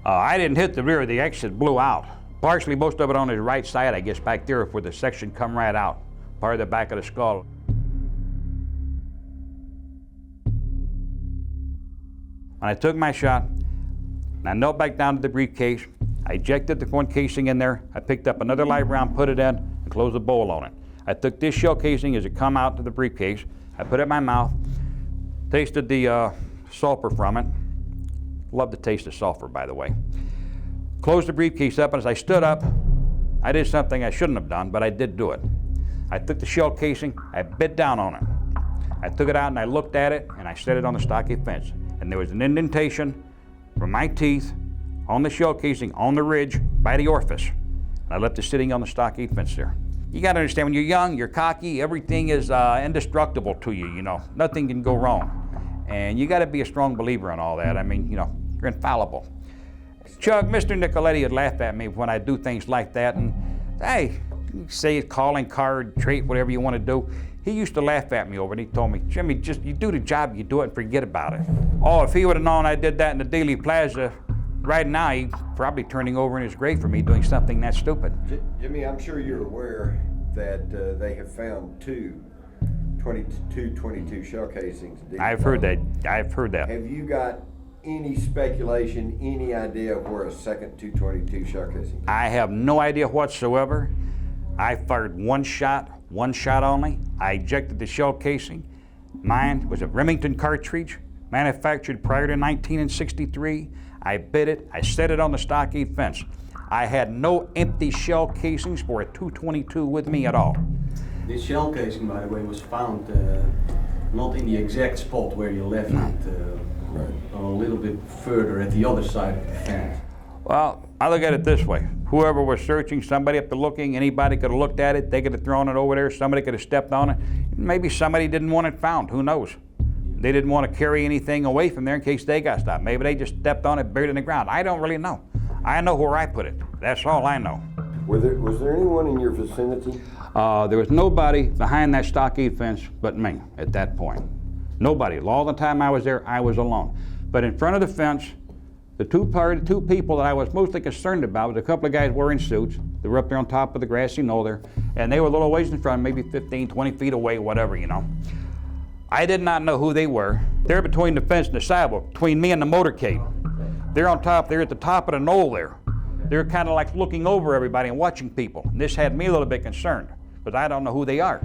I didn't hit the rear, the exit blew out. Partially, most of it on his right side, I guess, back there where the section come right out, part of the back of the skull. When I took my shot, and I knelt back down to the briefcase, I ejected the one casing in there, I picked up another live round, put it in, and closed the bowl on it. I took this shell casing as it come out to the briefcase, I put it in my mouth, tasted the sulfur from it. Love the taste of sulfur, by the way. Closed the briefcase up, and as I stood up, I did something I shouldn't have done, but I did do it. I took the shell casing, I bit down on it. I took it out and I looked at it, and I set it on the stockade fence. And there was an indentation from my teeth on the shell casing, on the ridge, by the orifice. And I left it sitting on the stockade fence there. You gotta understand, when you're young, you're cocky, everything is indestructible to you, you know. Nothing can go wrong. And you gotta be a strong believer in all that. I mean, you know, you're infallible. Chuck, Mr. Nicoletti would laugh at me when I do things like that, and hey, say calling card, trait, whatever you want to do. He used to laugh at me over it. He told me, Jimmy, just you do the job, you do it and forget about it. Oh, if he would have known I did that in the Dealey Plaza, right now he's probably turning over in his grave for me doing something that stupid. Jimmy, I'm sure you're aware that they have found two 22 shell casings. I've heard that. Have you got any speculation, any idea where a second 222 shell casing is? I have no idea whatsoever. I fired one shot only. I ejected the shell casing. Mine was a Remington cartridge, manufactured prior to 1963. I bit it, I set it on the stockade fence. I had no empty shell casings for a 222 with me at all. This shell casing, by the way, was found not in the exact spot where you left it, a little bit further at the other side of the fence. Well, I look at it this way. Whoever was searching, somebody up there looking, anybody could have looked at it, they could have thrown it over there, somebody could have stepped on it. Maybe somebody didn't want it found, who knows? They didn't want to carry anything away from there in case they got stopped. Maybe they just stepped on it, buried it in the ground. I don't really know. I know where I put it. That's all I know. Was there anyone in your vicinity? There was nobody behind that stockade fence but me at that point. Nobody. All the time I was there, I was alone. But in front of the fence, The two people that I was mostly concerned about was a couple of guys wearing suits. They were up there on top of the grassy knoll there, and they were a little ways in front, maybe 15, 20 feet away, whatever, you know. I did not know who they were. They're between the fence and the sidewalk, between me and the motorcade. They're on top, they're at the top of the knoll there. They're kind of like looking over everybody and watching people. And this had me a little bit concerned, because I don't know who they are.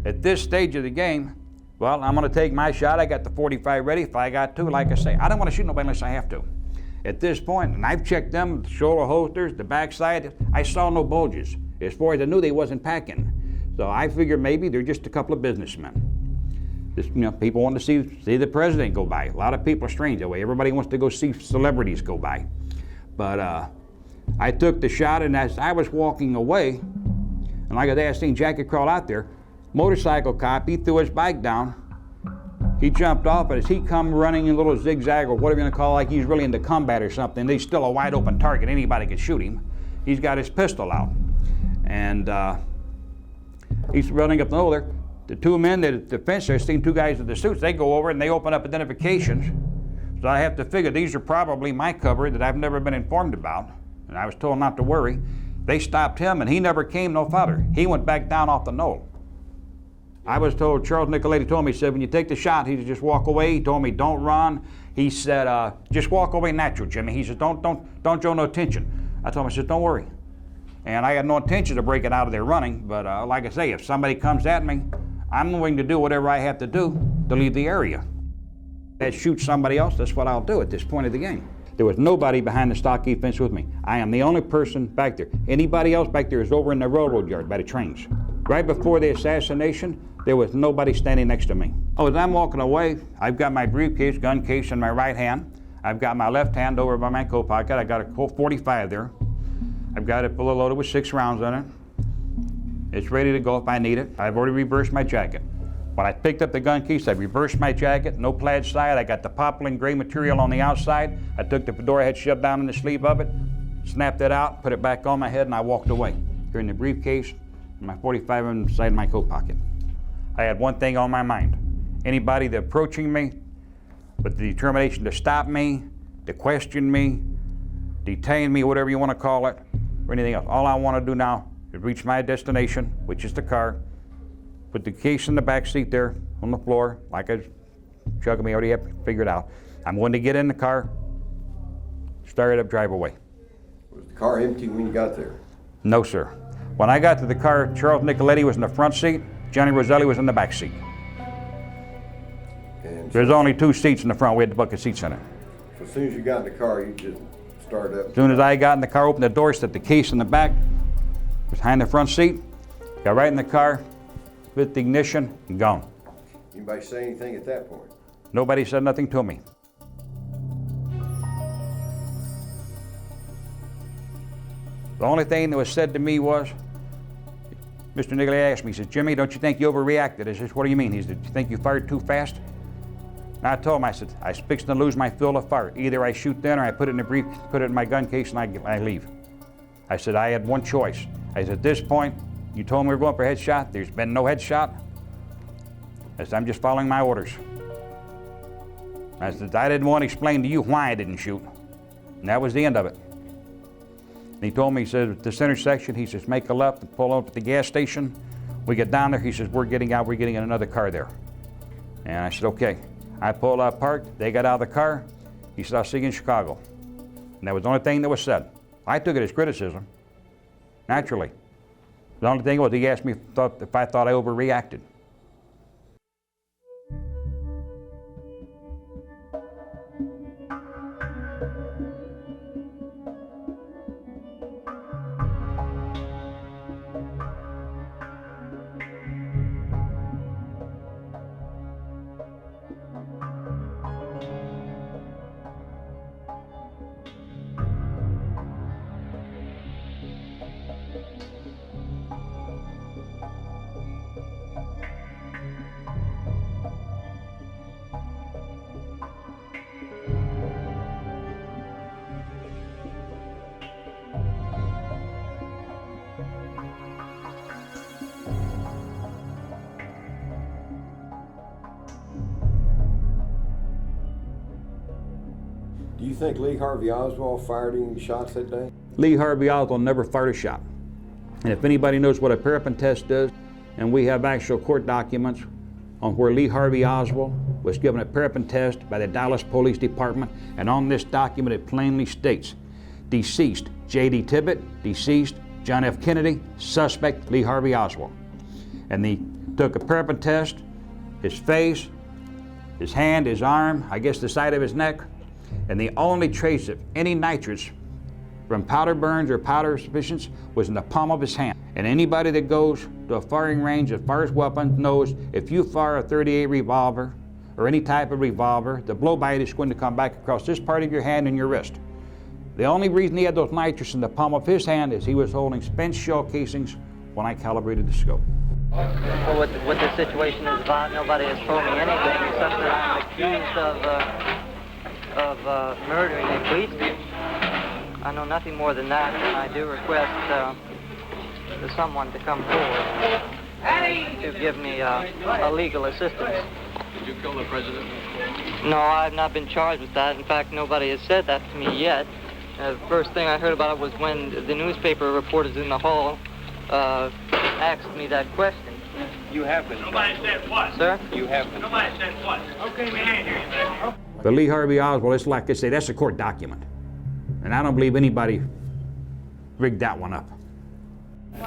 At this stage of the game, well, I'm gonna take my shot. I got the 45 ready. If I got to, like I say, I don't wanna shoot nobody unless I have to. At this point, and I've checked them, the shoulder holsters, the backside, I saw no bulges. As far as I knew, they wasn't packing. So I figured maybe they're just a couple of businessmen. Just, you know, people want to see the president go by. A lot of people are strange that way. Everybody wants to go see celebrities go by. But I took the shot, and as I was walking away, and like I seen Jackie crawl out there, motorcycle cop, he threw his bike down. He jumped off, but as he come running in a little zigzag or whatever you want to call it, like he's really into combat or something, he's still a wide open target. Anybody could shoot him. He's got his pistol out. And he's running up the knoll there. The two men at the fence there, seen two guys with the suits, they go over and they open up identifications. So I have to figure these are probably my cover that I've never been informed about. And I was told not to worry. They stopped him and he never came no farther. He went back down off the knoll. I was told, Charles Nicoletti told me, he said, when you take the shot, he said, just walk away. He told me, don't run. He said, just walk away natural, Jimmy. He said, don't show no attention. I told him, I said, don't worry. And I had no intention of breaking out of there running, but like I say, if somebody comes at me, I'm willing to do whatever I have to do to leave the area. If I shoot somebody else, that's what I'll do at this point of the game. There was nobody behind the stockade fence with me. I am the only person back there. Anybody else back there is over in the railroad yard by the trains. Right before the assassination, there was nobody standing next to me. Oh, as I'm walking away, I've got my briefcase, gun case in my right hand. I've got my left hand over by my coat pocket. I got a Colt 45 there. I've got it fully loaded with 6 rounds on it. It's ready to go if I need it. I've already reversed my jacket. When I picked up the gun case, I reversed my jacket, no plaid side. I got the poplin gray material on the outside. I took the fedora I had shoved down in the sleeve of it, snapped it out, put it back on my head, and I walked away. Carrying the briefcase and my 45 inside my coat pocket. I had one thing on my mind. Anybody that approaching me with the determination to stop me, to question me, detain me, whatever you want to call it, or anything else. All I want to do now is reach my destination, which is the car, put the case in the back seat there on the floor, like I chugging me, already have figured out. I'm going to get in the car, start it up, drive away. Was the car empty when you got there? No, sir. When I got to the car, Charles Nicoletti was in the front seat, Johnny Roselli was in the back seat. And There's only 2 seats in the front. We had the bucket seats in it. So as soon as you got in the car, you just started up? As soon as I got in the car, opened the door, set the case in the back, was behind the front seat, got right in the car, lit the ignition, and gone. Anybody say anything at that point? Nobody said nothing to me. The only thing that was said to me was, Mr. Nicoletti asked me, he says, Jimmy, don't you think you overreacted? I said, what do you mean? He said, do you think you fired too fast? And I told him, I said, I was fixing to lose my field of fire. Either I shoot then or I put it in a brief, put it in my gun case and I leave. I said, I had one choice. I said, at this point, you told me we were going for a headshot. There's been no headshot. I said, I'm just following my orders. I said, I didn't want to explain to you why I didn't shoot. And that was the end of it. And he told me, he said, at this intersection, he says, make a left and pull up at the gas station. We get down there, he says, we're getting out, we're getting in another car there. And I said, okay. I pulled out, parked, they got out of the car. He said, I'll see you in Chicago. And that was the only thing that was said. I took it as criticism, naturally. The only thing was he asked me if I thought I overreacted. Do you think Lee Harvey Oswald fired any shots that day? Lee Harvey Oswald never fired a shot. And if anybody knows what a parapet test is, and we have actual court documents on where Lee Harvey Oswald was given a parapet test by the Dallas Police Department, and on this document it plainly states, deceased J.D. Tippit, deceased John F. Kennedy, suspect Lee Harvey Oswald. And they took a parapet test, his face, his hand, his arm, I guess the side of his neck, and the only trace of any nitrates from powder burns or powder suspicions was in the palm of his hand. And anybody that goes to a firing range that fires weapons knows if you fire a .38 revolver or any type of revolver, the blow by it is going to come back across this part of your hand and your wrist. The only reason he had those nitrates in the palm of his hand is he was holding spent shell casings when I calibrated the scope. Well, what the situation is about, nobody has told me anything except that I'm accused of murdering a policeman. I know nothing more than that, and I do request for someone to come forward to give me a legal assistance. Did you kill the president? No, I've not been charged with that. In fact, nobody has said that to me yet. The first thing I heard about it was when the newspaper reporters in the hall asked me that question. You have been. Nobody said what? Sir? You have been. Nobody said what? Okay, my hand here. But Lee Harvey Oswald, it's like they say, that's a court document. And I don't believe anybody rigged that one up.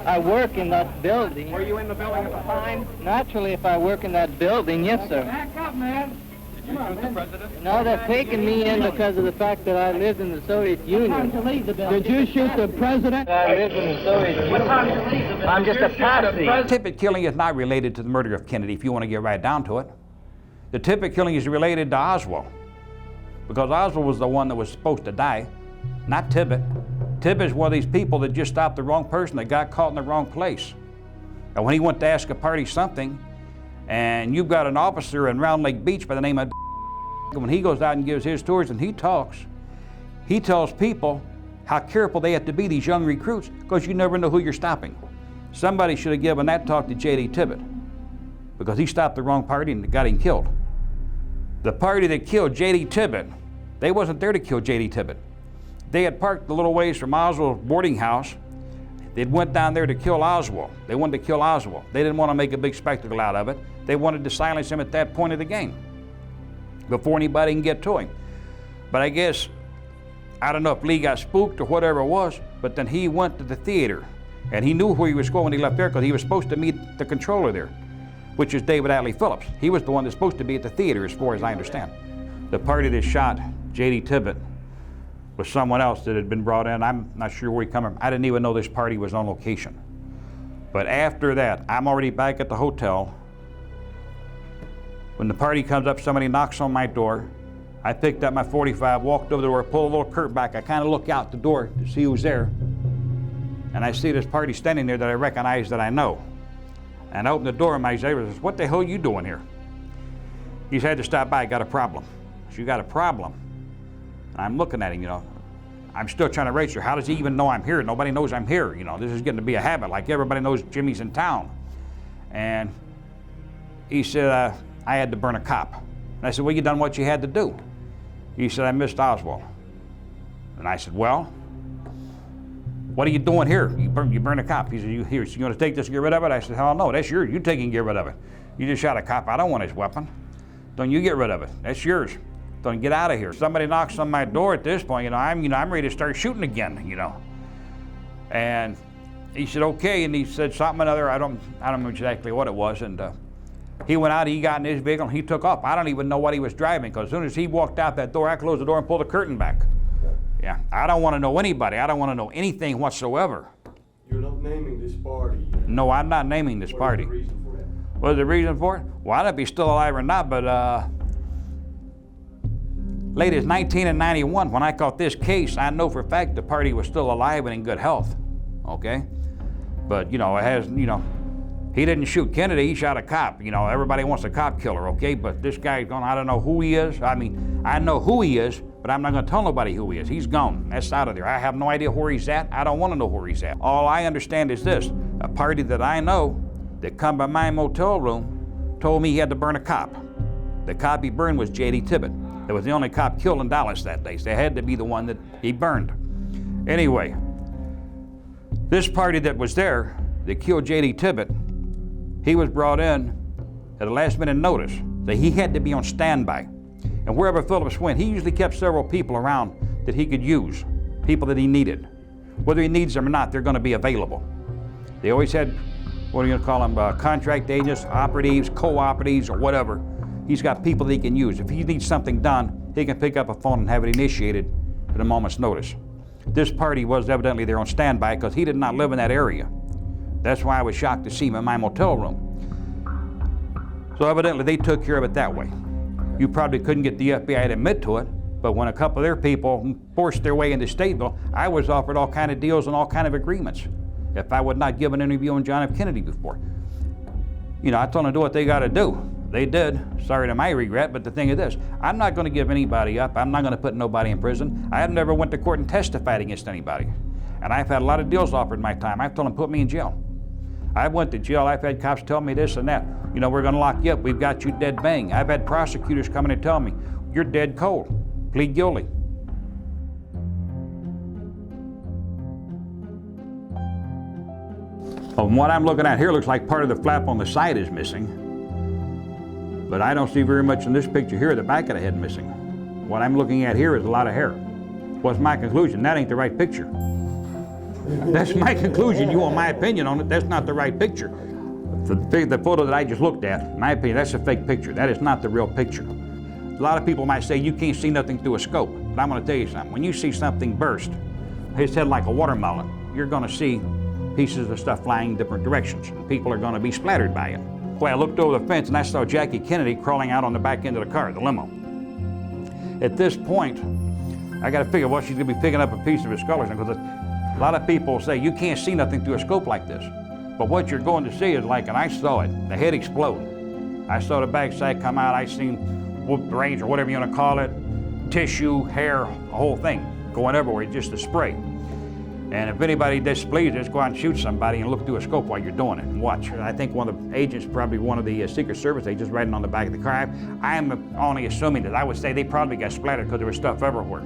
I work in that building. Were you in the building at the time? Naturally, if I work in that building, yes, sir. Back up, man. Did you shoot the president? No, they're taking me in because of the fact that I lived in the Soviet Union. Did you shoot the president? I lived in the Soviet Union. I'm just a patsy. Tippit killing is not related to the murder of Kennedy, if you want to get right down to it. The Tippit killing is related to Oswald, because Oswald was the one that was supposed to die, not Tippit. Tippit is one of these people that just stopped the wrong person, that got caught in the wrong place. And when he went to ask a party something, and you've got an officer in Round Lake Beach by the name of when he goes out and gives his tours and he talks, he tells people how careful they have to be, these young recruits, because you never know who you're stopping. Somebody should have given that talk to J.D. Tippit, because he stopped the wrong party and got him killed. The party that killed J.D. Tippit, they wasn't there to kill J.D. Tippit. They had parked a little ways from Oswald's boarding house. They went down there to kill Oswald. They wanted to kill Oswald. They didn't want to make a big spectacle out of it. They wanted to silence him at that point of the game, before anybody can get to him. But I guess, I don't know if Lee got spooked or whatever it was, but then he went to the theater, and he knew where he was going when he left there, because he was supposed to meet the controller there, which is David Atlee Phillips. He was the one that's supposed to be at the theater, as far as I understand. The party that shot J.D. Tippit was someone else that had been brought in. I'm not sure where he came from. I didn't even know this party was on location. But after that, I'm already back at the hotel. When the party comes up, somebody knocks on my door. I picked up my .45, walked over the door, pulled a little curtain back. I kind of look out the door to see who's there. And I see this party standing there that I recognize, that I know. And I opened the door, and my executive says, "What the hell are you doing here?" He said, "I had to stop by, I got a problem." I said, "You got a problem?" And I'm looking at him, you know. I'm still trying to register. How does he even know I'm here? Nobody knows I'm here, you know. This is getting to be a habit, like everybody knows Jimmy's in town. And he said, I had to burn a cop. And I said, "Well, you done what you had to do." He said, "I missed Oswald." And I said, "Well, what are you doing here? You burn a cop." He said, "You want to take this and get rid of it?" I said, "Hell no, that's yours. You take it and get rid of it. You just shot a cop. I don't want his weapon. Don't you get rid of it. That's yours. Don't get out of here." Somebody knocks on my door at this point, I'm ready to start shooting again, you know. And he said, "Okay," and he said something or other. I don't remember exactly what it was, and he went out, he got in his vehicle, and he took off. I don't even know what he was driving, because as soon as he walked out that door, I closed the door and pulled the curtain back. Yeah, I don't want to know anybody. I don't want to know anything whatsoever. You're not naming this party. No, I'm not naming this party. What is the reason for that? What is the reason for it? Well, I don't know if he's still alive or not, but late as 1991, when I caught this case, I know for a fact the party was still alive and in good health, okay? But, you know, it has, you know, he didn't shoot Kennedy, he shot a cop. You know, everybody wants a cop killer, okay? But this guy's gone, I don't know who he is. I mean, I know who he is, but I'm not gonna tell nobody who he is. He's gone, that's out of there. I have no idea where he's at. I don't wanna know where he's at. All I understand is this: a party that I know that come by my motel room told me he had to burn a cop. The cop he burned was J.D. Tippit. that was the only cop killed in Dallas that day. So they had to be the one that he burned. Anyway, this party that was there that killed J.D. Tibbet, he was brought in at a last minute notice that he had to be on standby. And wherever Phillips went, he usually kept several people around that he could use, people that he needed. Whether he needs them or not, they're going to be available. They always had, what are you going to call them, contract agents, operatives, co-operatives, or whatever. He's got people that he can use. If he needs something done, he can pick up a phone and have it initiated at a moment's notice. This party was evidently there on standby because he did not live in that area. That's why I was shocked to see him in my motel room. So evidently they took care of it that way. You probably couldn't get the FBI to admit to it, but when a couple of their people forced their way into Stateville, I was offered all kind of deals and all kind of agreements if I would not give an interview on John F. Kennedy before. You know, I told them to do what they got to do. They did, sorry to my regret, but the thing is this, I'm not going to give anybody up. I'm not going to put nobody in prison. I have never went to court and testified against anybody. And I've had a lot of deals offered in my time. I've told them, put me in jail. I went to jail. I've had cops tell me this and that. You know, we're going to lock you up. We've got you dead bang. I've had prosecutors come in and tell me, you're dead cold. Plead guilty. From what I'm looking at here, looks like part of the flap on the side is missing. But I don't see very much in this picture here, the back of the head missing. What I'm looking at here is a lot of hair. What's my conclusion? That ain't the right picture. That's my conclusion. You want my opinion on it, that's not the right picture. The photo that I just looked at, in my opinion, that's a fake picture. That is not the real picture. A lot of people might say you can't see nothing through a scope, but I'm going to tell you something. When you see something burst, his head like a watermelon, you're going to see pieces of stuff flying different directions. People are going to be splattered by it. Well, I looked over the fence and I saw Jackie Kennedy crawling out on the back end of the car, the limo. At this point, I got to figure, well, she's going to be picking up a piece of his skull, because a lot of people say you can't see nothing through a scope like this. But what you're going to see is like, and I saw it, the head explode. I saw the backside come out. I seen whoop range, or whatever you want to call it, tissue, hair, the whole thing going everywhere, just a spray. And if anybody displeased, just go out and shoot somebody and look through a scope while you're doing it and watch. I think one of the agents, probably one of the Secret Service agents, riding on the back of the car. I am only assuming that I would say they probably got splattered because there was stuff everywhere.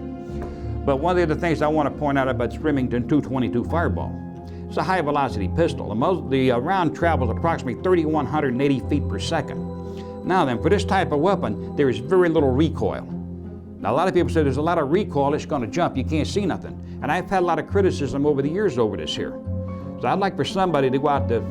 But one of the other things I want to point out about Remington 222 Fireball, it's a high velocity pistol. The round travels approximately 3,180 feet per second. Now then, for this type of weapon, there is very little recoil. Now, a lot of people say there's a lot of recoil, it's going to jump, you can't see nothing. And I've had a lot of criticism over the years over this here. So I'd like for somebody to go out to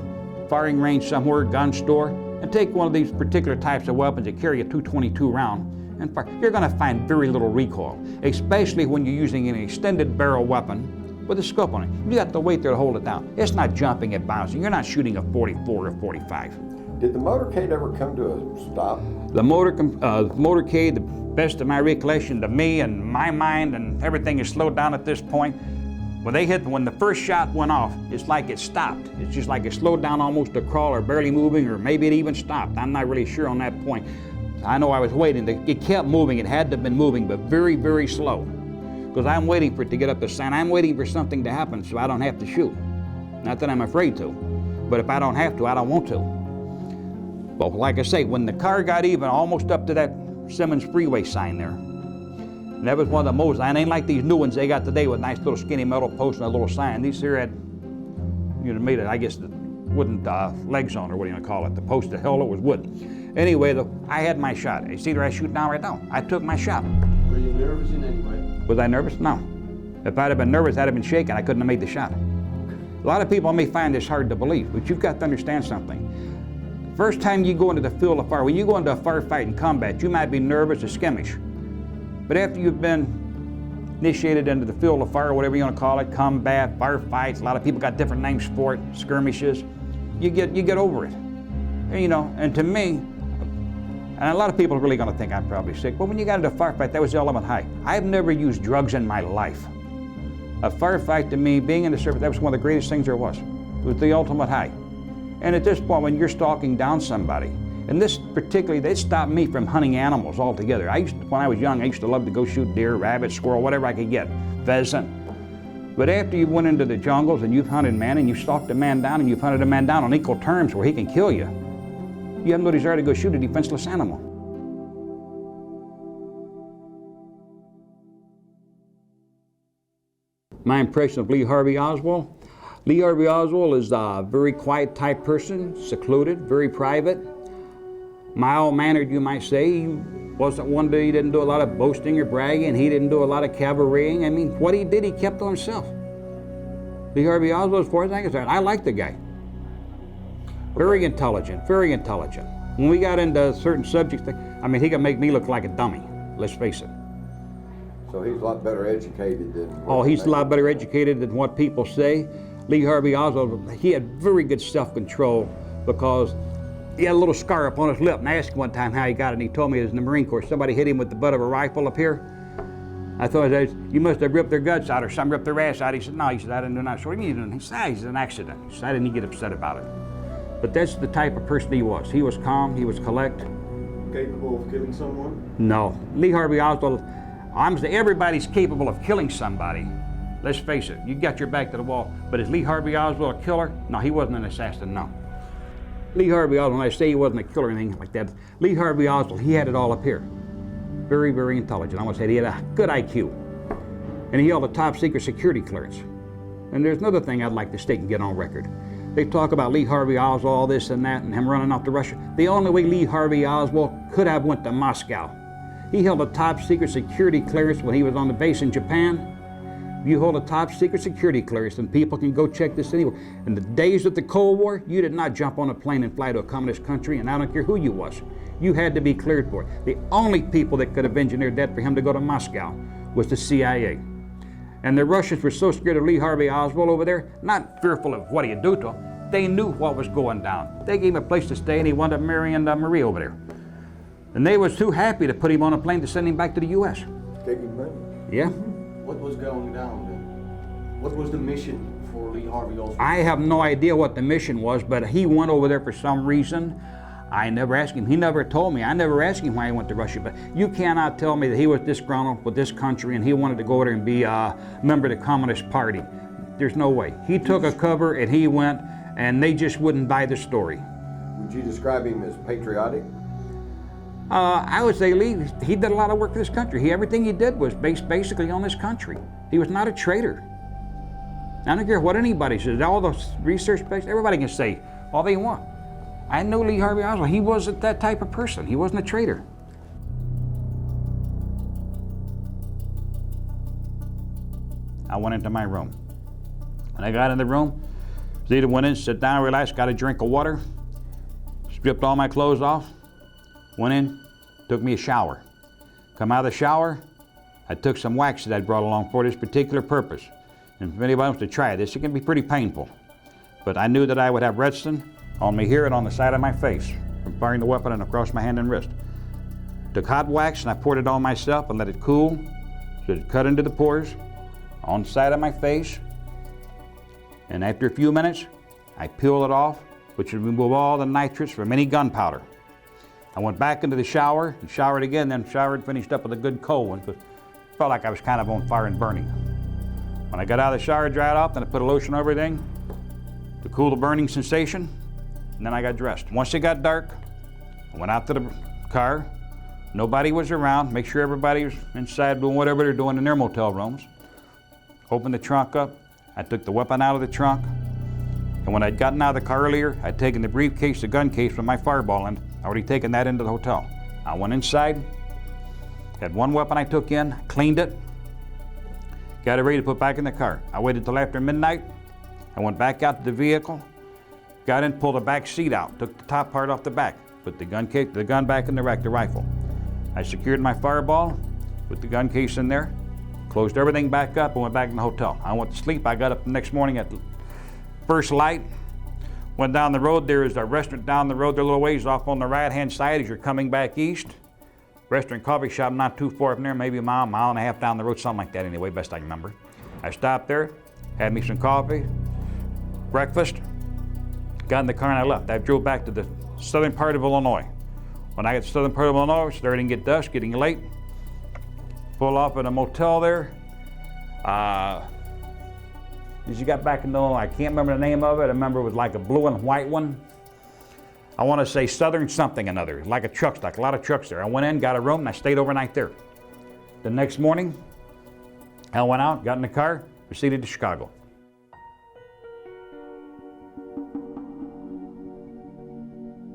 firing range somewhere, gun store, and take one of these particular types of weapons that carry a 222 round and fire. You're going to find very little recoil, especially when you're using an extended barrel weapon with a scope on it. You got to wait there to hold it down. It's not jumping and bouncing. You're not shooting a 44 or 45. Did the motorcade ever come to a stop? The motorcade, the best of my recollection, to me and my mind, and everything is slowed down at this point. When the first shot went off, it's like it stopped. It's just like it slowed down almost to crawl or barely moving, or maybe it even stopped. I'm not really sure on that point. I know I was waiting. It kept moving. It had to have been moving, but very, very slow. Because I'm waiting for it to get up the sign. I'm waiting for something to happen so I don't have to shoot. Not that I'm afraid to, but if I don't have to, I don't want to. But like I say, when the car got even almost up to that Simmons Freeway sign there, and that was one of the most, and ain't like these new ones they got today with nice little skinny metal posts and a little sign. These here had, you know, made it, I guess, the wooden legs on, or what do you want to call it? The post, the hell, it was wood. Anyway, I had my shot. It's either I shoot down right now. I took my shot. Were you nervous in any way? Was I nervous? No. If I'd have been nervous, I'd have been shaking. I couldn't have made the shot. A lot of people may find this hard to believe, but you've got to understand something. First time you go into the field of fire, when you go into a firefight in combat, you might be nervous or skittish. But after you've been initiated into the field of fire, whatever you want to call it, combat, firefights, a lot of people got different names for it, skirmishes, you get over it. And, you know, and to me, and a lot of people are really going to think I'm probably sick, but when you got into a firefight, that was the element high. I've never used drugs in my life. A firefight to me, being in the service, that was one of the greatest things there was. It was the ultimate high. And at this point, when you're stalking down somebody, and this particularly, they stopped me from hunting animals altogether. When I was young, I used to love to go shoot deer, rabbit, squirrel, whatever I could get, pheasant. But after you went into the jungles and you've hunted man and you've stalked a man down and you've hunted a man down on equal terms where he can kill you, you have no desire to go shoot a defenseless animal. My impression of Lee Harvey Oswald? Lee Harvey Oswald is a very quiet type person, secluded, very private, mild-mannered, you might say. He wasn't one that he didn't do a lot of boasting or bragging. He didn't do a lot of cabareting. I mean, what he did, he kept to himself. Lee Harvey Oswald, as far as I'm concerned, I like the guy. Very intelligent, very intelligent. When we got into certain subjects, I mean, he could make me look like a dummy, let's face it. So he's a lot better educated than... Oh, he's a lot better educated than what people say. Lee Harvey Oswald, he had very good self-control because he had a little scar up on his lip. And I asked him one time how he got it, and he told me it was in the Marine Corps. Somebody hit him with the butt of a rifle up here. I thought, you must have ripped their guts out or something, ripped their ass out. He said, no, he said, I didn't do that. So what do you mean? He said, it's an accident. He said, I didn't get upset about it. But that's the type of person he was. He was calm, he was collect. Capable of killing someone? No. Lee Harvey Oswald, everybody's capable of killing somebody. Let's face it, you got your back to the wall. But is Lee Harvey Oswald a killer? No, he wasn't an assassin, no. Lee Harvey Oswald, when I say he wasn't a killer or anything like that, Lee Harvey Oswald, he had it all up here. Very, very intelligent. I want to say he had a good IQ. And he held a top secret security clearance. And there's another thing I'd like to state and get on record. They talk about Lee Harvey Oswald, all this and that, and him running off to Russia. The only way Lee Harvey Oswald could have went to Moscow. He held a top secret security clearance when he was on the base in Japan. You hold a top secret security clearance, and people can go check this anywhere. In the days of the Cold War, you did not jump on a plane and fly to a communist country, and I don't care who you was. You had to be cleared for it. The only people that could have engineered that for him to go to Moscow was the CIA. And the Russians were so scared of Lee Harvey Oswald over there, not fearful of what he'd do to them. They knew what was going down. They gave him a place to stay, and he wound up marrying Marie over there. And they was too happy to put him on a plane to send him back to the U.S. Gave him money. Yeah. What was going down then? What was the mission for Lee Harvey Oswald? I have no idea what the mission was, but he went over there for some reason. I never asked him. He never told me. I never asked him why he went to Russia, but you cannot tell me that he was disgruntled with this country and he wanted to go over there and be a member of the Communist Party. There's no way. He took a cover and he went, and they just wouldn't buy the story. Would you describe him as patriotic? I would say Lee, he did a lot of work for this country. Everything he did was based basically on this country. He was not a traitor. I don't care what anybody says. All the research based, everybody can say all they want. I know Lee Harvey Oswald. He wasn't that type of person. He wasn't a traitor. I went into my room. When I got in the room, Zita went in, sat down, relaxed, got a drink of water, stripped all my clothes off, went in, took me a shower. Come out of the shower, I took some wax that I'd brought along for this particular purpose. And if anybody wants to try this, it can be pretty painful. But I knew that I would have redstone on me here and on the side of my face from firing the weapon and across my hand and wrist. Took hot wax and I poured it on myself and let it cool so it cut into the pores on the side of my face. And after a few minutes, I peeled it off, which would remove all the nitrates from any gunpowder. I went back into the shower and showered again, then showered, finished up with a good cold one, because it felt like I was kind of on fire and burning. When I got out of the shower, dried off, then I put a lotion over everything to cool the burning sensation, and then I got dressed. Once it got dark, I went out to the car. Nobody was around. Make sure everybody was inside doing whatever they're doing in their motel rooms. Opened the trunk up. I took the weapon out of the trunk. And when I'd gotten out of the car earlier, I'd taken the briefcase, the gun case with my fireball in. I already taken that into the hotel. I went inside, had one weapon I took in, cleaned it, got it ready to put back in the car. I waited till after midnight. I went back out to the vehicle, got in, pulled the back seat out, took the top part off the back, put the gun case, the gun back in the rack, the rifle. I secured my fireball, put the gun case in there, closed everything back up, and went back in the hotel. I went to sleep. I got up the next morning at first light, went down the road. There is a restaurant down the road, there a little ways off on the right-hand side as you're coming back east. Restaurant, coffee shop not too far from there, maybe a mile and a half down the road, something like that anyway, best I can remember. I stopped there, had me some coffee, breakfast, got in the car and I left. I drove back to the southern part of Illinois. When I got to the southern part of Illinois, it was starting to get dusk, getting late. Pulled off at a motel there. As you got back in Illinois, I can't remember the name of it. I remember it was like a blue and white one. I want to say Southern something another, like a truck stop, a lot of trucks there. I went in, got a room, and I stayed overnight there. The next morning, I went out, got in the car, proceeded to Chicago.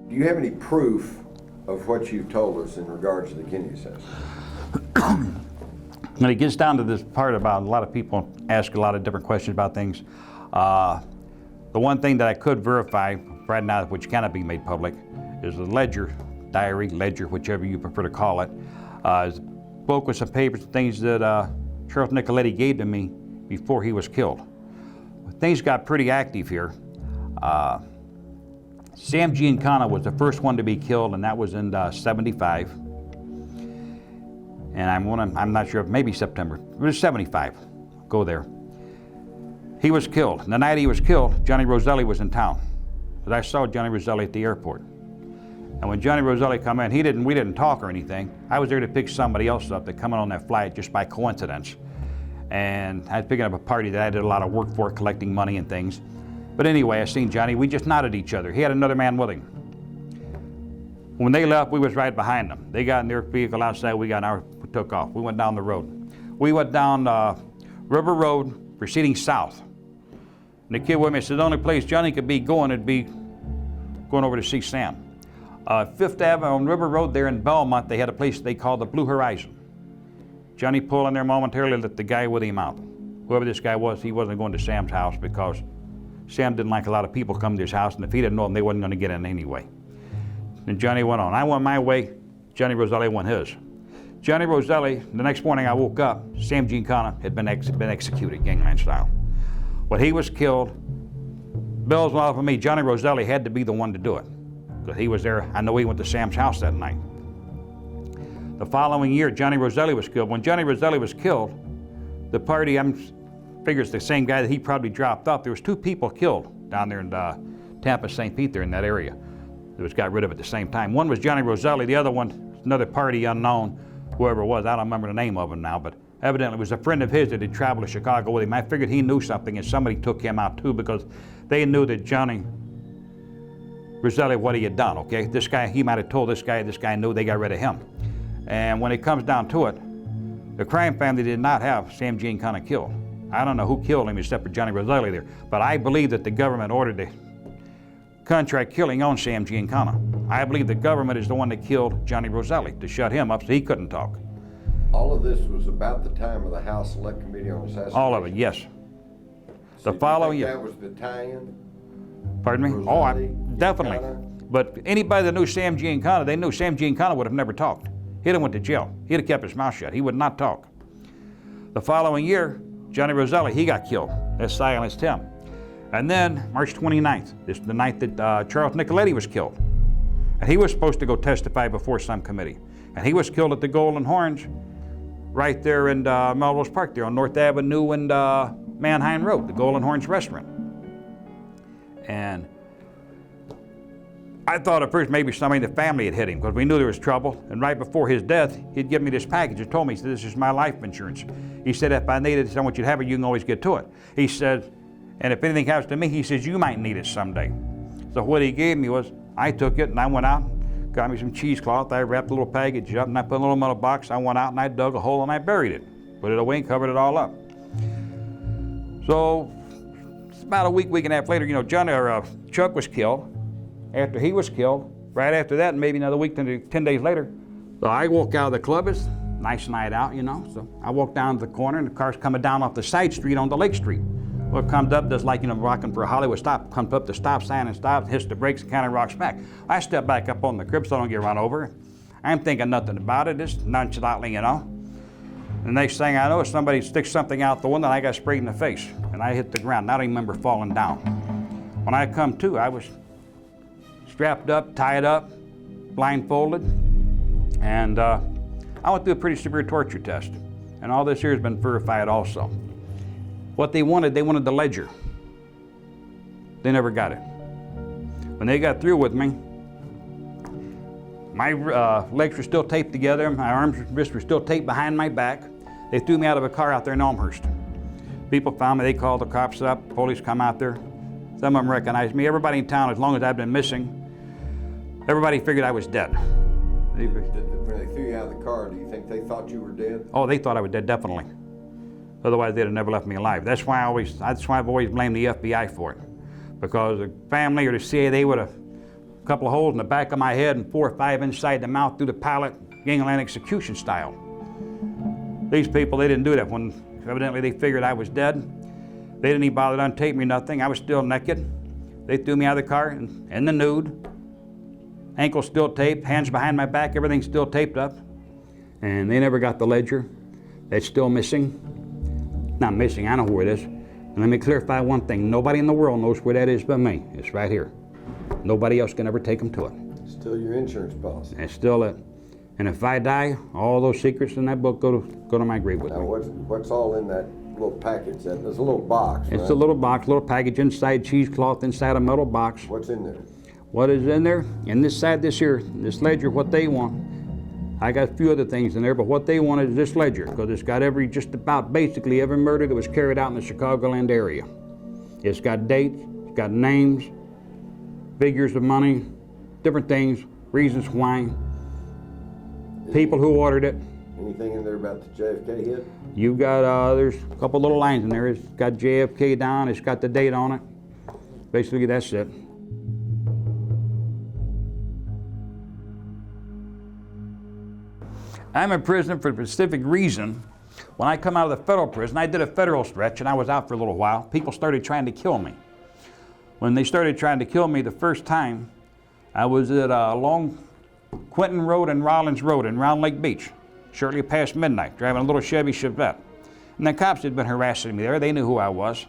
Do you have any proof of what you've told us in regards to the Kennedy assassination? When it gets down to this part about a lot of people ask a lot of different questions about things, the one thing that I could verify right now, which cannot be made public, is the ledger, diary, ledger, whichever you prefer to call it. It's a book with some papers and things that Charles Nicoletti gave to me before he was killed. Things got pretty active here. Sam Giancana was the first one to be killed, and that was in '75. And I'm not sure, maybe September. It was '75. Go there. He was killed. And the night he was killed, Johnny Roselli was in town. But I saw Johnny Roselli at the airport. And when Johnny Roselli come in, we didn't talk or anything. I was there to pick somebody else up that come in on that flight just by coincidence. And I was picking up a party that I did a lot of work for, collecting money and things. But anyway, I seen Johnny. We just nodded at each other. He had another man with him. When they left, we was right behind them. They got in their vehicle outside. We took off. We went down the road. We went down River Road, proceeding south. And the kid with me said the only place Johnny could be going would be going over to see Sam. Fifth Avenue on River Road there in Belmont, they had a place they called the Blue Horizon. Johnny pulled in there momentarily, let the guy with him out. Whoever this guy was, he wasn't going to Sam's house because Sam didn't like a lot of people coming to his house, and if he didn't know him, they wasn't going to get in anyway. And Johnny went on. I went my way, Johnny Roselli went his. Johnny Roselli, the next morning I woke up, Sam Giancana had been executed, gangland style. When he was killed, bells went off for me. Johnny Roselli had to be the one to do it, because he was there. I know he went to Sam's house that night. The following year, Johnny Roselli was killed. When Johnny Roselli was killed, the party, figures the same guy that he probably dropped off. There was 2 people killed down there in Tampa, St. Pete, there in that area. That was got rid of at the same time. One was Johnny Roselli, the other one, another party unknown, whoever it was. I don't remember the name of him now, but evidently it was a friend of his that had traveled to Chicago with him. I figured he knew something and somebody took him out too, because they knew that Johnny Roselli, what he had done, okay? This guy, he might have told this guy knew, they got rid of him. And when it comes down to it, the crime family did not have Sam Giancana killed. I don't know who killed him except for Johnny Roselli there, but I believe that the government ordered the contract killing on Sam Giancana. I believe the government is the one that killed Johnny Roselli to shut him up so he couldn't talk. All of this was about the time of the House Select Committee on Assassination? All of it, yes. So The following year. that was the tie-in? Pardon me? Roselli, Definitely. Giancana? But anybody that knew Sam Giancana, they knew Sam Giancana would have never talked. He'd have went to jail. He'd have kept his mouth shut. He would not talk. The following year, Johnny Roselli, he got killed. That silenced him. And then March 29th, this is the night that Charles Nicoletti was killed. And he was supposed to go testify before some committee. And he was killed at the Golden Horns right there in Melrose Park there on North Avenue and Manheim Road, the Golden Horns restaurant. And I thought at first maybe somebody in the family had hit him because we knew there was trouble. And right before his death, he'd given me this package and told me, he said, this is my life insurance. He said, if I need it, I want you to have it, you can always get to it. He said, and if anything happens to me, he says, you might need it someday. So what he gave me was, I took it and I went out, got me some cheesecloth, I wrapped the little package up and I put it in a little metal box. I went out and I dug a hole and I buried it. Put it away and covered it all up. So about a week and a half later, Chuck was killed. After he was killed, right after that, maybe another week, 10 days later, so I walk out of the club. It's a nice night out, so I walk down to the corner and the car's coming down off the side street onto Lake Street. Well, it comes up just like, rocking for a Hollywood stop, comes up the stop sign and stops, hits the brakes and kind of rocks back. I step back up on the crib so I don't get run over. I'm thinking nothing about it, just nonchalantly, The next thing I know is somebody sticks something out the window and I got sprayed in the face. And I hit the ground. I don't even remember falling down. When I come to, I was strapped up, tied up, blindfolded, and I went through a pretty severe torture test. And all this here has been verified also. What they wanted the ledger. They never got it. When they got through with me, my legs were still taped together, my arms and wrists were still taped behind my back. They threw me out of a car out there in Elmhurst. People found me, they called the cops up, police come out there. Some of them recognized me. Everybody in town, as long as I've been missing, everybody figured I was dead. When they threw you out of the car, do you think they thought you were dead? Oh, they thought I was dead, definitely. Otherwise, they'd have never left me alive. That's why I've always blamed the FBI for it. Because the family or the CIA, they would have a couple of holes in the back of my head and 4 or 5 inside the mouth through the palate, gangland execution style. These people, they didn't do that. When evidently they figured I was dead, they didn't even bother to untape me, nothing. I was still naked. They threw me out of the car in the nude. Ankles still taped, hands behind my back, everything still taped up. And they never got the ledger. It's still missing. Not missing, I know where it is. And let me clarify one thing. Nobody in the world knows where that is but me. It's right here. Nobody else can ever take them to it. Still your insurance policy. It's still it. And if I die, all those secrets in that book go to my grave with now, me. what's all in that little package? There's a little box, It's right? a little box, little package inside cheesecloth, inside a metal box. What's in there? What is in there? In this side, this ledger, what they want. I got a few other things in there, but what they want is this ledger, because it's got just about basically every murder that was carried out in the Chicagoland area. It's got dates, it's got names, figures of money, different things, reasons why, people who ordered it. Anything in there about the JFK hit? You've got, there's a couple little lines in there. It's got JFK down, it's got the date on it. Basically, that's it. I'm in prison for a specific reason. When I come out of the federal prison, I did a federal stretch and I was out for a little while. People started trying to kill me. When they started trying to kill me the first time, I was at along Quinton Road and Rollins Road in Round Lake Beach, shortly past midnight, driving a little Chevy Chevette. And the cops had been harassing me there. They knew who I was.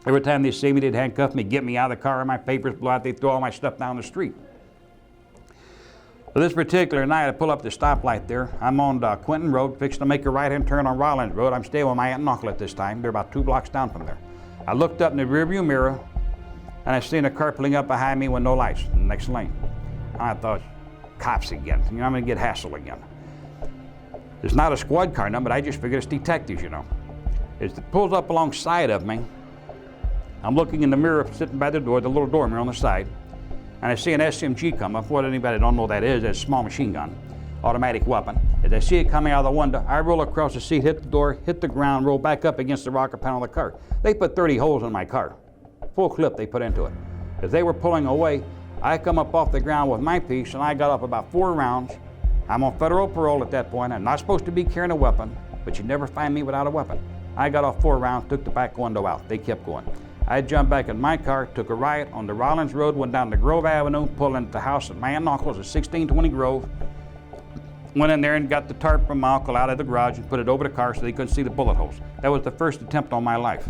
Every time they see me, they'd handcuff me, get me out of the car, and my papers blew out. They'd throw all my stuff down the street. But this particular night, I pull up the stoplight there. I'm on Quinton Road, fixing to make a right-hand turn on Rollins Road. I'm staying with my aunt and uncle at this time. They're about 2 blocks down from there. I looked up in the rearview mirror, and I seen a car pulling up behind me with no lights in the next lane. And I thought, cops again. You know, I'm gonna get hassled again. It's not a squad car number, but I just figured it's detectives, you know. It pulls up alongside of me. I'm looking in the mirror, sitting by the door, the little door mirror on the side, and I see an SMG come up. What anybody don't know what that is, it's a small machine gun, automatic weapon. As I see it coming out of the window, I roll across the seat, hit the door, hit the ground, roll back up against the rocker panel of the car. They put 30 holes in my car. Full clip they put into it. As they were pulling away, I come up off the ground with my piece, and I got up about 4 rounds. I'm on federal parole at that point. I'm not supposed to be carrying a weapon, but you never find me without a weapon. I got off 4 rounds, took the back window out. They kept going. I jumped back in my car, took a right on the Rollins Road, went down to Grove Avenue, pulled into the house of my aunt and uncle's at 1620 Grove. Went in there and got the tarp from my uncle out of the garage and put it over the car so they couldn't see the bullet holes. That was the first attempt on my life.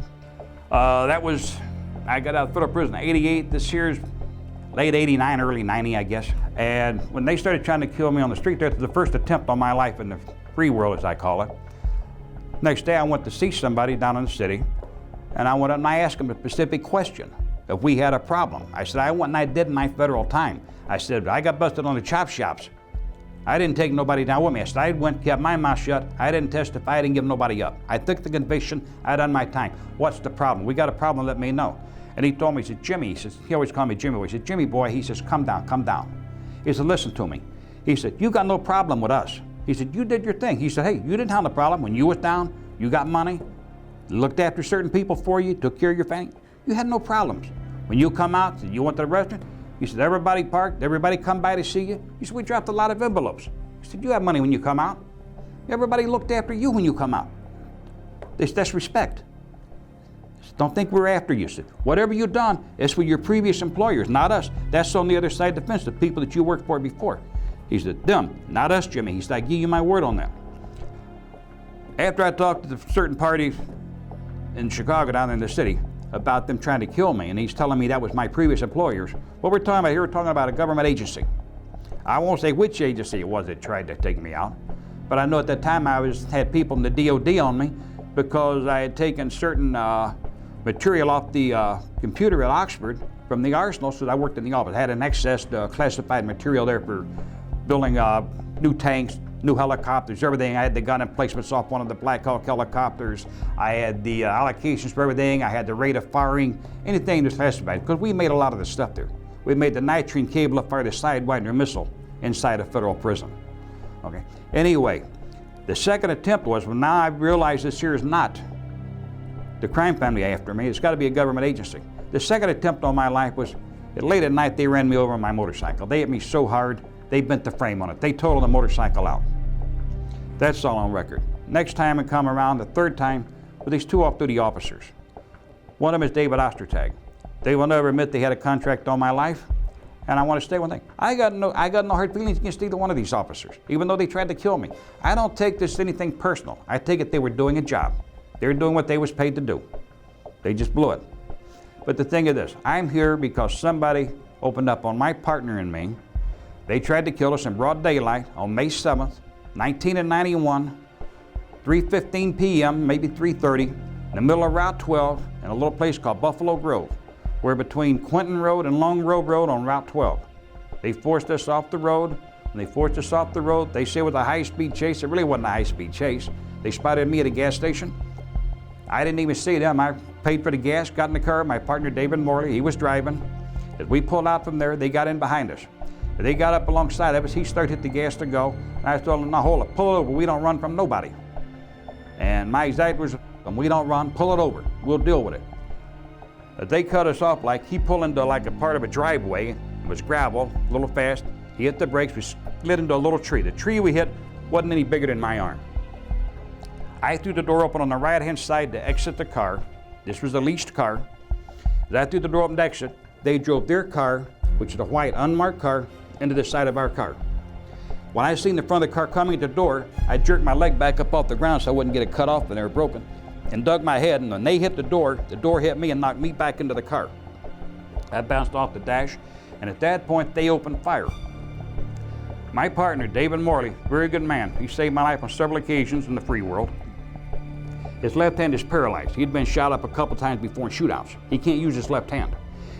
I got out of federal prison in '88. This year's late '89, early '90, I guess. And when they started trying to kill me on the street, that was the first attempt on my life in the free world, as I call it. Next day, I went to see somebody down in the city, and I went up and I asked him a specific question, if we had a problem. I said, I went and I did my federal time. I said, I got busted on the chop shops. I didn't take nobody down with me. I said, I went, kept my mouth shut. I didn't testify. I didn't give nobody up. I took the conviction. I done my time. What's the problem? We got a problem, let me know. And he told me, he said, Jimmy, he says, he always called me Jimmy boy. He said, Jimmy boy, he says, come down, come down. He said, listen to me. He said, you got no problem with us. He said, you did your thing. He said, hey, you didn't have the problem. When you was down, you got money, looked after certain people for you, took care of your family. You had no problems. When you come out, you went to the restaurant, he said, everybody parked, everybody come by to see you. He said, we dropped a lot of envelopes. He said, you have money when you come out. Everybody looked after you when you come out. That's respect. Don't think we're after you. Said, whatever you've done, it's with your previous employers, not us. That's on the other side of the fence, the people that you worked for before. He said, them, not us, Jimmy. He said, I give you my word on that. After I talked to the certain parties in Chicago, down in the city, about them trying to kill me, and he's telling me that was my previous employers. What we're talking about here, we're talking about a government agency. I won't say which agency it was that tried to take me out, but I know at that time I had people in the DOD on me because I had taken certain material off the computer at Oxford from the arsenal, so I worked in the office. I had an excess classified material there for building new tanks, new helicopters, everything. I had the gun emplacements off one of the Black Hawk helicopters. I had the allocations for everything. I had the rate of firing, anything that's classified, because we made a lot of the stuff there. We made the nitrine cable to fire the Sidewinder missile inside a federal prison. Okay. Anyway, the second attempt was, well, now I realized this here is not the crime family after me. It's got to be a government agency. The second attempt on my life was late at night. They ran me over on my motorcycle. They hit me so hard, they bent the frame on it. They totaled the motorcycle out. That's all on record. Next time I come around, the third time, with these two off-duty officers. One of them is David Ostertag. They will never admit they had a contract on my life, and I want to say one thing. I got no hard feelings against either one of these officers, even though they tried to kill me. I don't take this anything personal. I take it they were doing a job. They were doing what they was paid to do. They just blew it. But the thing is this, I'm here because somebody opened up on my partner and me. They tried to kill us in broad daylight on May 7th, 1991, 3:15 p.m., maybe 3:30, in the middle of Route 12 in a little place called Buffalo Grove. We're between Quentin Road and Long Grove Road on Route 12. They forced us off the road. When they forced us off the road, they say it was a high-speed chase. It really wasn't a high-speed chase. They spotted me at a gas station. I didn't even see them. I paid for the gas, got in the car. My partner, David Morley, he was driving. As we pulled out from there, they got in behind us. As they got up alongside of us, he started to hit the gas to go. And I told him, now hold it, pull it over. We don't run from nobody. And my exact was, we don't run, pull it over. We'll deal with it. They cut us off like he pulled into like a part of a driveway. It was gravel, a little fast. He hit the brakes, we slid into a little tree. The tree we hit wasn't any bigger than my arm. I threw the door open on the right-hand side to exit the car. This was a leased car. As I threw the door open to exit, they drove their car, which is a white unmarked car, into the side of our car. When I seen the front of the car coming at the door, I jerked my leg back up off the ground so I wouldn't get it cut off and they were broken, and dug my head, and when they hit the door hit me and knocked me back into the car. I bounced off the dash, and at that point, they opened fire. My partner, David Morley, very good man. He saved my life on several occasions in the free world. His left hand is paralyzed. He'd been shot up a couple times before in shootouts. He can't use his left hand.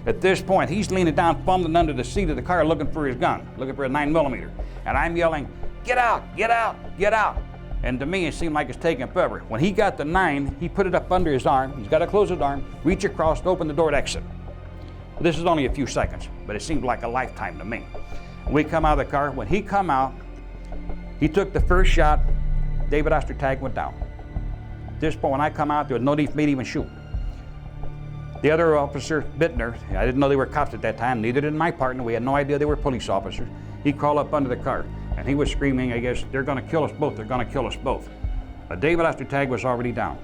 At this point, he's leaning down, fumbling under the seat of the car, looking for his gun, looking for a 9mm. And I'm yelling, get out, get out, get out. And to me, it seemed like it's taking forever. When he got the 9, he put it up under his arm. He's got to close his arm, reach across, open the door to exit. This is only a few seconds, but it seemed like a lifetime to me. We come out of the car. When he come out, he took the first shot. David Ostertag went down. At this point, when I come out, there was no need for me to even shoot. The other officer, Bittner, I didn't know they were cops at that time, neither did my partner. We had no idea they were police officers. He crawled up under the car, and he was screaming, I guess, they're going to kill us both, they're going to kill us both. David Ostertag was already down.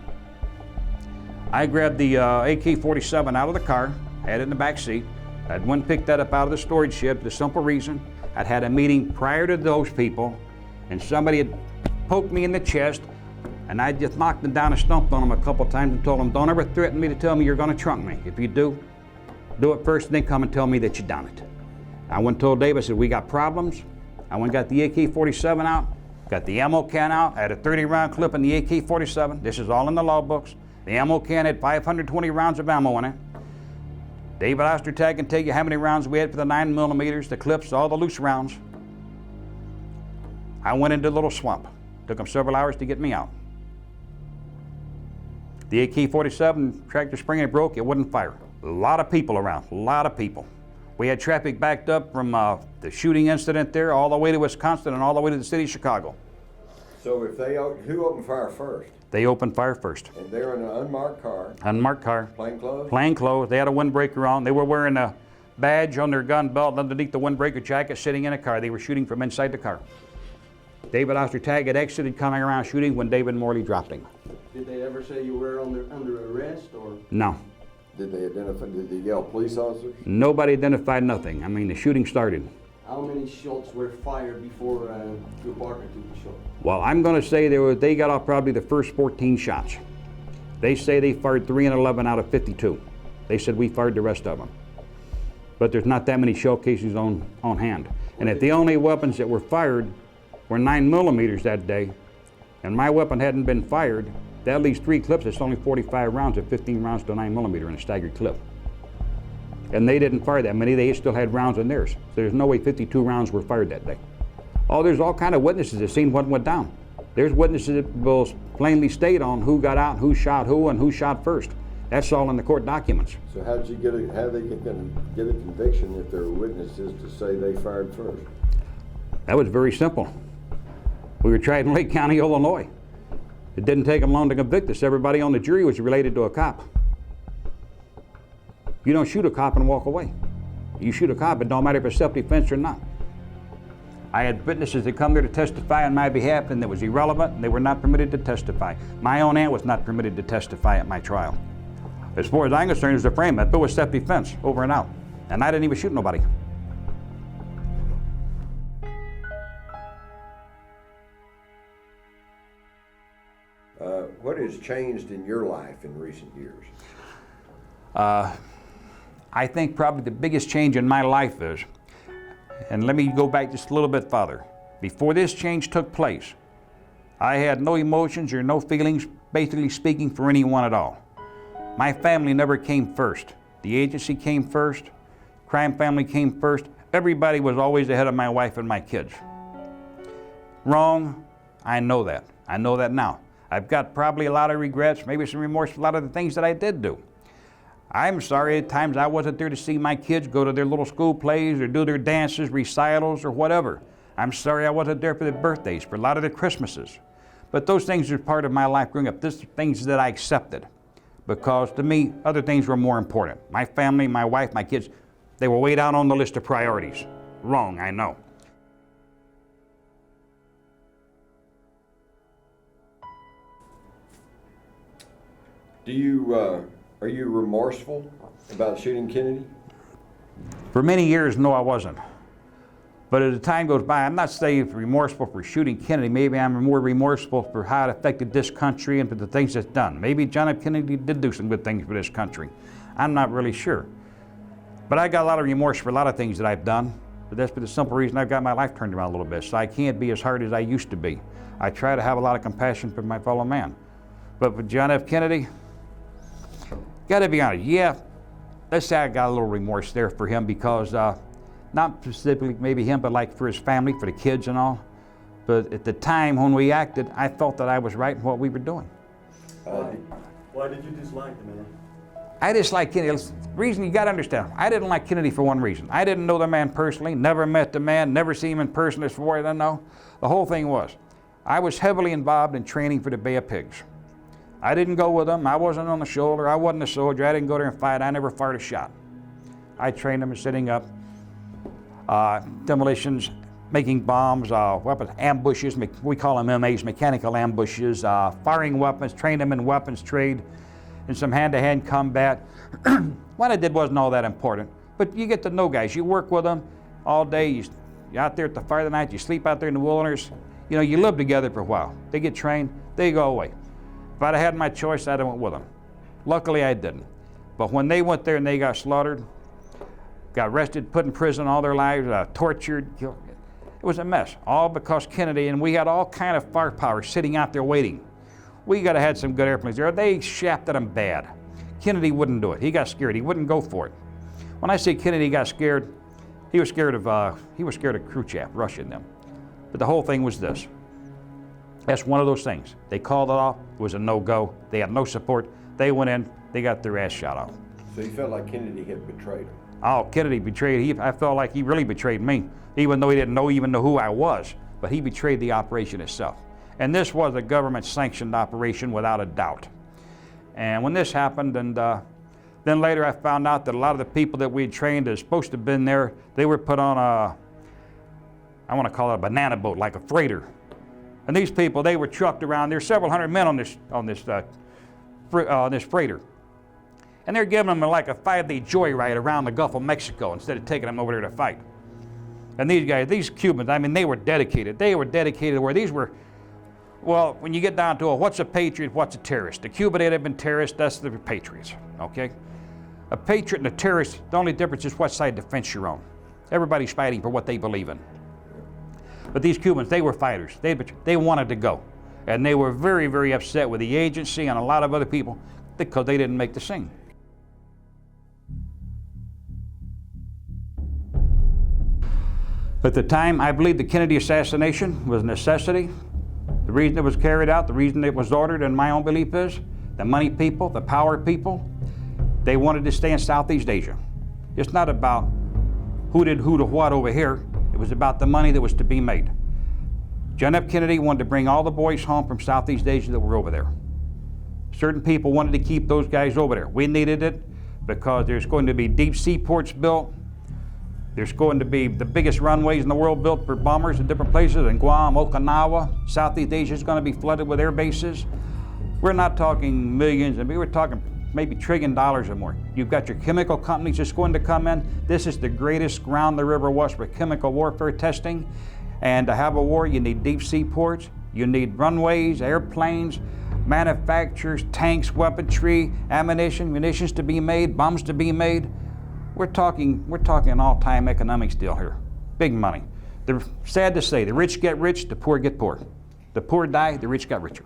I grabbed the AK-47 out of the car, had it in the back seat. I'd went and picked that up out of the storage shed for the simple reason I'd had a meeting prior to those people, and somebody had poked me in the chest, and I just knocked them down and stomped on them a couple times and told them, don't ever threaten me to tell me you're going to trunk me. If you do it first, and then come and tell me that you done it. I went and told David, I said, we got problems. I went and got the AK-47 out, got the ammo can out. I had a 30-round clip in the AK-47. This is all in the law books. The ammo can had 520 rounds of ammo in it. David Ostertag can tell you how many rounds we had for the 9mm, the clips, all the loose rounds. I went into a little swamp. Took them several hours to get me out. The AK-47 tractor spring, it broke, it wouldn't fire. A lot of people around, a lot of people. We had traffic backed up from the shooting incident there all the way to Wisconsin and all the way to the city of Chicago. So if who opened fire first? They opened fire first. And they're in an unmarked car? Unmarked car. Plain clothes? Plain clothes. They had a windbreaker on. They were wearing a badge on their gun belt underneath the windbreaker jacket, sitting in a car. They were shooting from inside the car. David Ostertag had exited, coming around shooting when David Morley dropped him. Did they ever say you were under arrest, or? No. Did they yell police officers? Nobody identified nothing. I mean, the shooting started. How many shots were fired before your partner took the shot? Well, I'm going to say they got off probably the first 14 shots. They say they fired 3 and 11 out of 52. They said we fired the rest of them. But there's not that many shell casings on hand. And if the only weapons that were fired were 9mm that day, and my weapon hadn't been fired, that leaves 3 clips. It's only 45 rounds and 15 rounds to 9mm in a staggered clip. And they didn't fire that many. They still had rounds in theirs. So there's no way 52 rounds were fired that day. Oh, there's all kind of witnesses that seen what went down. There's witnesses that will plainly state on who got out, who shot who, and who shot first. That's all in the court documents. So how they get a conviction if there were witnesses to say they fired first? That was very simple. We were tried in Lake County, Illinois. It didn't take them long to convict us. Everybody on the jury was related to a cop. You don't shoot a cop and walk away. You shoot a cop, it don't matter if it's self-defense or not. I had witnesses that come there to testify on my behalf, and that was irrelevant, and they were not permitted to testify. My own aunt was not permitted to testify at my trial. As far as I'm concerned, it's a frame. That bill was self-defense, over and out. And I didn't even shoot nobody. What has changed in your life in recent years? I think probably the biggest change in my life is, and let me go back just a little bit farther. Before this change took place, I had no emotions or no feelings, basically speaking, for anyone at all. My family never came first. The agency came first, crime family came first. Everybody was always ahead of my wife and my kids. Wrong, I know that. I know that now. I've got probably a lot of regrets, maybe some remorse for a lot of the things that I did do. I'm sorry at times I wasn't there to see my kids go to their little school plays or do their dances, recitals, or whatever. I'm sorry I wasn't there for their birthdays, for a lot of their Christmases. But those things are part of my life growing up. These are things that I accepted, because to me, other things were more important. My family, my wife, my kids, they were way down on the list of priorities. Wrong, I know. Are you remorseful about shooting Kennedy? For many years, no, I wasn't. But as the time goes by, I'm not saying remorseful for shooting Kennedy. Maybe I'm more remorseful for how it affected this country and for the things it's done. Maybe John F. Kennedy did do some good things for this country. I'm not really sure. But I got a lot of remorse for a lot of things that I've done. But that's for the simple reason I've got my life turned around a little bit. So I can't be as hard as I used to be. I try to have a lot of compassion for my fellow man. But for John F. Kennedy, gotta be honest, yeah, let's say I got a little remorse there for him, because not specifically maybe him, but like for his family, for the kids and all. But at the time when we acted, I felt that I was right in what we were doing. Why did you dislike the man? I disliked Kennedy. The reason you gotta understand, I didn't like Kennedy for one reason. I didn't know the man personally, never met the man, never seen him in person as far as I know. The whole thing was, I was heavily involved in training for the Bay of Pigs. I didn't go with them. I wasn't on the shoulder. I wasn't a soldier. I didn't go there and fight. I never fired a shot. I trained them in setting up demolitions, making bombs, weapons, ambushes. We call them MAs, mechanical ambushes, firing weapons, trained them in weapons trade, and some hand-to-hand combat. What I did wasn't all that important. But you get to know guys. You work with them all day. You're out there at the fire of the night. You sleep out there in the wilderness. You know, you live together for a while. They get trained. They go away. If I'd have had my choice, I'd have went with them. Luckily, I didn't. But when they went there and they got slaughtered, got arrested, put in prison all their lives, tortured, killed, it was a mess. All because Kennedy, and we had all kind of firepower sitting out there waiting. We gotta had some good airplanes there. They shafted them bad. Kennedy wouldn't do it. He got scared. He wouldn't go for it. When I say Kennedy got scared, he was scared of Khrushchev, Russia and them. But the whole thing was this. That's one of those things. They called it off. It was a no-go. They had no support. They went in. They got their ass shot off. So you felt like Kennedy had betrayed him? Oh, Kennedy betrayed. I felt like he really betrayed me, even though he didn't even know who I was. But he betrayed the operation itself. And this was a government-sanctioned operation without a doubt. And when this happened, and then later I found out that a lot of the people that we had trained that were supposed to have been there, they were put on I want to call it a banana boat, like a freighter. And these people, they were trucked around. There's several hundred men on this freighter. And they're giving them like a 5-day joyride around the Gulf of Mexico instead of taking them over there to fight. And these guys, these Cubans, I mean, they were dedicated. They were dedicated where these were, well, when you get down to it, what's a patriot, what's a terrorist? The Cuban that have been terrorists, that's the patriots, okay? A patriot and a terrorist, the only difference is what side of the fence you're on. Everybody's fighting for what they believe in. But these Cubans, they were fighters. They wanted to go. And they were very, very upset with the agency and a lot of other people because they didn't make the scene. At the time, I believe the Kennedy assassination was a necessity. The reason it was carried out, the reason it was ordered, in my own belief, is the money people, the power people, they wanted to stay in Southeast Asia. It's not about who did who to what over here. It was about the money that was to be made. John F. Kennedy wanted to bring all the boys home from Southeast Asia that were over there. Certain people wanted to keep those guys over there. We needed it because there's going to be deep sea ports built. There's going to be the biggest runways in the world built for bombers in different places, in Guam, Okinawa. Southeast Asia is going to be flooded with air bases. We're not talking millions, and we were talking maybe $1 trillion or more. You've got your chemical companies just going to come in. This is the greatest ground there ever was for chemical warfare testing. And to have a war, you need deep sea ports, you need runways, airplanes, manufacturers, tanks, weaponry, ammunition, munitions to be made, bombs to be made. We're talking an all-time economics deal here. Big money. They're sad to say, the rich get rich, the poor get poor. The poor die, the rich got richer.